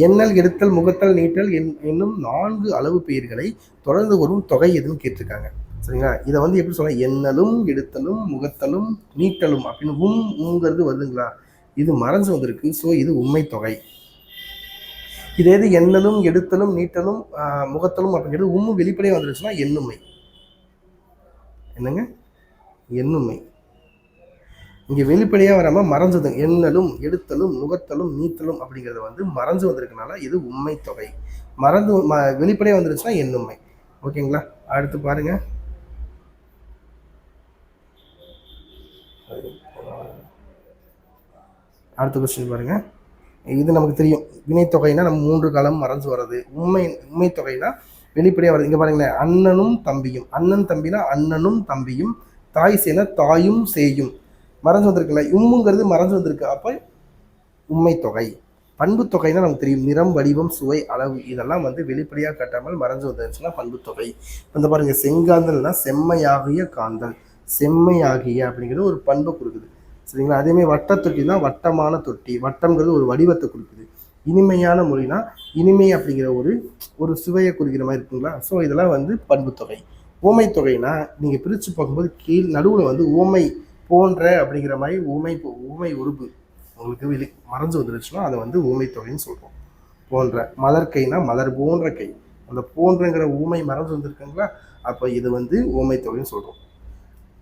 எண்ணல், எடுத்தல், முகத்தல், நீட்டல் என்னும் 4 அளவு பெயர்களை தொடர்ந்து வரும் தொகை எதுன்னு கேட்டிருக்காங்க. சரிங்களா. இதை வந்து எப்படி சொல்ல, எண்ணலும், எடுத்தலும், முகத்தலும், நீட்டலும் அப்படின்னு உங்கிறது வருதுங்களா, இது மறைஞ்சு வந்திருக்கு. ஸோ இது உண்மை தொகை. இதே இது எண்ணலும், எடுத்தலும், நீட்டலும், முகத்தலும் அப்படிங்கிறது வெளிப்படையாக வந்துருச்சுன்னா எண்ணுமை. என்னங்க, எண்ணுமை. இங்கே வெளிப்படையாக வராமல் மறைஞ்சது, எண்ணலும் எடுத்தலும் நுகர்த்தலும் நீத்தலும் அப்படிங்கிறத வந்து மறைஞ்சு வந்திருக்கனால இது உண்மை தொகை. மறந்து வெளிப்படையாக வந்துருச்சுன்னா எண்ணுமை. ஓகேங்களா? அடுத்து பாருங்க, அடுத்த கொஸ்டின் பாருங்க. இது நமக்கு தெரியும், வினைத்தொகைனா நம்ம 3 காலம் மறைஞ்சு வர்றது. உண்மை தொகைனா வெளிப்படையாக வருது. இங்கே பாருங்களேன், அண்ணனும் தம்பியும், அண்ணன் தம்பினா அண்ணனும் தம்பியும், தாய் சேனா தாயும் சேயும், மறைஞ்சு வந்திருக்குல்ல, இம்முங்கிறது மறைஞ்சு வந்திருக்கு, அப்போ உண்மை தொகை. பண்பு தொகைனா நமக்கு தெரியும், நிறம் வடிவம் சுவை அளவு இதெல்லாம் வந்து வெளிப்படையாக கட்டாமல் மறைஞ்சு வந்துருச்சுன்னா பண்பு தொகை. இந்த பாருங்க, செங்காந்தல்னா செம்மையாகிய காந்தல், செம்மையாகிய அப்படிங்கிறது ஒரு பண்பை கொடுக்குது. சரிங்களா? அதேமாதிரி வட்ட தொட்டினா வட்டமான தொட்டி, வட்டம்ங்கிறது ஒரு வடிவத்தை கொடுக்குது. இனிமையான மொழினா இனிமை அப்படிங்கிற ஒரு சுவையை குறிக்கிற மாதிரி இருக்குங்களா? ஸோ இதெல்லாம் வந்து பண்பு தொகை. ஓமை தொகைனா நீங்கள் பிரித்து பார்க்கும்போது கீழ் நடுவில் வந்து ஓமை போன்ற அப்படிங்கிற மாதிரி ஊமை உருபு உங்களுக்கு மறைஞ்சு வந்துருச்சுன்னா அதை வந்து ஊமை தொகைன்னு சொல்கிறோம். போன்ற மலர்கைனா மலர் போன்ற கை, அந்த போன்றங்கிற ஊமை மறைஞ்சு வந்துருக்குங்களா, அப்போ இது வந்து ஊமை தொகைன்னு சொல்கிறோம்.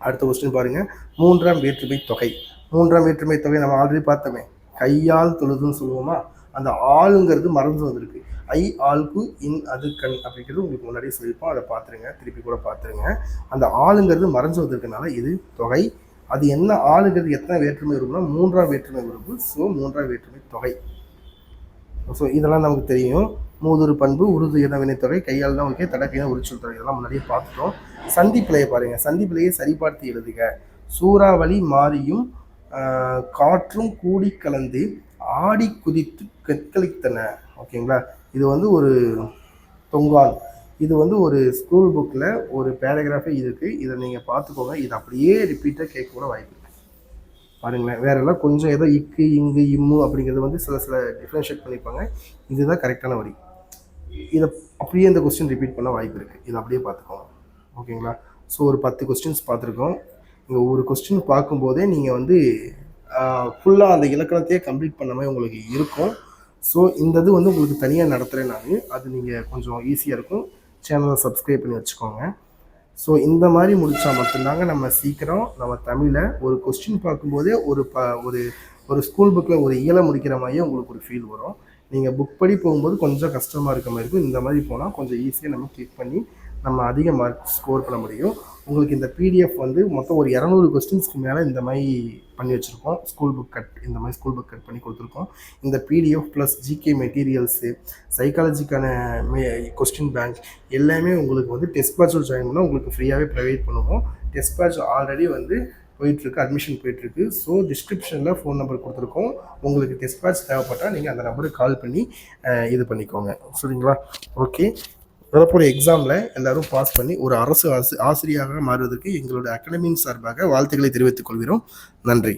அடுத்த கொஸ்டின் பாருங்க, 3ஆம் வேற்றுமை தொகை. 3ஆம் வேற்றுமை தொகை நம்ம ஆல்ரெடி பார்த்தோமே, கையால் தொழுதுன்னு சொல்லுவோமா, அந்த ஆளுங்கிறது மறைஞ்சு வந்திருக்கு. ஐ ஆளுக்கு இன் அது கண் அப்படிங்கிறது உங்களுக்கு முன்னாடியே சொல்லியிருப்போம், அதை பார்த்துருங்க, திருப்பி கூட பார்த்துருங்க. அந்த ஆளுங்கிறது மறைஞ்சு வந்திருக்கனால இது தொகை. அது என்ன ஆளுங்கிறது எத்தனை வேற்றுமை உறுப்புனா 3ஆம் வேற்றுமை உறுப்பு. ஸோ 3ஆம் வேற்றுமை தொகை. ஸோ இதெல்லாம் நமக்கு தெரியும். மூதுரு பண்பு, உருது இன வினைத்தொகை, கையால் தான் ஓகே, தடக்கையின உரிச்சொல் தொகை, இதெல்லாம் முன்னாடியே பார்த்துட்டோம். சந்திப்பிழையை பாருங்க, சந்திப்பிழையை சரிபார்த்து எழுதுக. சூறாவளி மாறியும் காற்றும் கூடி கலந்து ஆடி குதித்து கற்களித்தன. ஓகேங்களா? இது வந்து ஒரு தொங்கால், இது வந்து ஒரு ஸ்கூல் புக்கில் ஒரு பேராகிராஃபே இருக்குது, இதை நீங்கள் பார்த்துக்கோங்க. இது அப்படியே ரிப்பீட்டாக கேட்க கூட வாய்ப்பு இருக்குது. பாருங்களேன், வேற எல்லாம் கொஞ்சம் ஏதோ இக்கு இங்கு இம்மு அப்படிங்கிறது வந்து சில டிஃப்ரென்ஷியேட் பண்ணியிருப்பாங்க. இதுதான் கரெக்டான வரி. இதை அப்படியே இந்த கொஸ்டின் ரிப்பீட் பண்ண வாய்ப்பு இருக்குது, இதை அப்படியே பார்த்துக்கோங்க. ஓகேங்களா? ஸோ ஒரு 10 கொஸ்டின்ஸ் பார்த்துருக்கோம். இங்கே ஒரு கொஸ்டின் பார்க்கும்போதே நீங்கள் வந்து ஃபுல்லாக அந்த இலக்கணத்தையே கம்ப்ளீட் பண்ண மாதிரி உங்களுக்கு இருக்கும். ஸோ இந்த இது வந்து உங்களுக்கு தனியாக நடத்துகிறேன் நான், அது நீங்கள் கொஞ்சம் ஈஸியாக இருக்கும். சேனலை சப்ஸ்கிரைப் பண்ணி வச்சுக்கோங்க. ஸோ இந்த மாதிரி முடித்தா மட்டும்தாங்க நம்ம சீக்கிரம் நம்ம தமிழை ஒரு கொஸ்டின் பார்க்கும்போதே ஒரு ஸ்கூல் புக்கில் ஒரு இயலை முடிக்கிற மாதிரியே உங்களுக்கு ஒரு ஃபீல் வரும். நீங்கள் புக் படி போகும்போது கொஞ்சம் கஷ்டமாக இருக்க மாதிரி இருக்கும். இந்த மாதிரி போனால் கொஞ்சம் ஈஸியாக நம்ம கிளிக் பண்ணி நம்ம அதிக மார்க் ஸ்கோர் பண்ண முடியும். உங்களுக்கு இந்த பிடிஎஃப் வந்து மொத்தம் ஒரு 200 கொஸ்டின்ஸ்க்கு மேலே இந்த மாதிரி பண்ணி வச்சுருக்கோம். ஸ்கூல் புக் கட், இந்த மாதிரி ஸ்கூல் புக் கட் பண்ணி கொடுத்துருக்கோம். இந்த பிடிஎஃப் ப்ளஸ் ஜிகே மெட்டீரியல்ஸு, சைக்காலஜிக்கான கொஸ்டின் பேங்க் எல்லாமே உங்களுக்கு வந்து டெஸ்ட் பேட்சில் ஜாயின் பண்ணால் உங்களுக்கு ஃப்ரீயாகவே ப்ரொவைட் பண்ணுவோம். டெஸ்ட் பேட்ச் ஆல்ரெடி வந்து போயிட்டுருக்கு, அட்மிஷன் போயிட்டுருக்கு. ஸோ டிஸ்கிரிப்ஷனில் ஃபோன் நம்பர் கொடுத்துருக்கோம். உங்களுக்கு டெஸ்ட் பேட்ச் தேவைப்பட்டால் நீங்கள் அந்த நம்பருக்கு கால் பண்ணி இது பண்ணிக்கோங்க. சரிங்களா? ஓகே. வரப்போகிற எக்ஸாமில் எல்லோரும் பாஸ் பண்ணி ஒரு அரசு ஆசிரியராக மாறுவதற்கு எங்களோட அகாடமியின் சார்பாக வாழ்த்துக்களை தெரிவித்துக் கொள்கிறோம். நன்றி.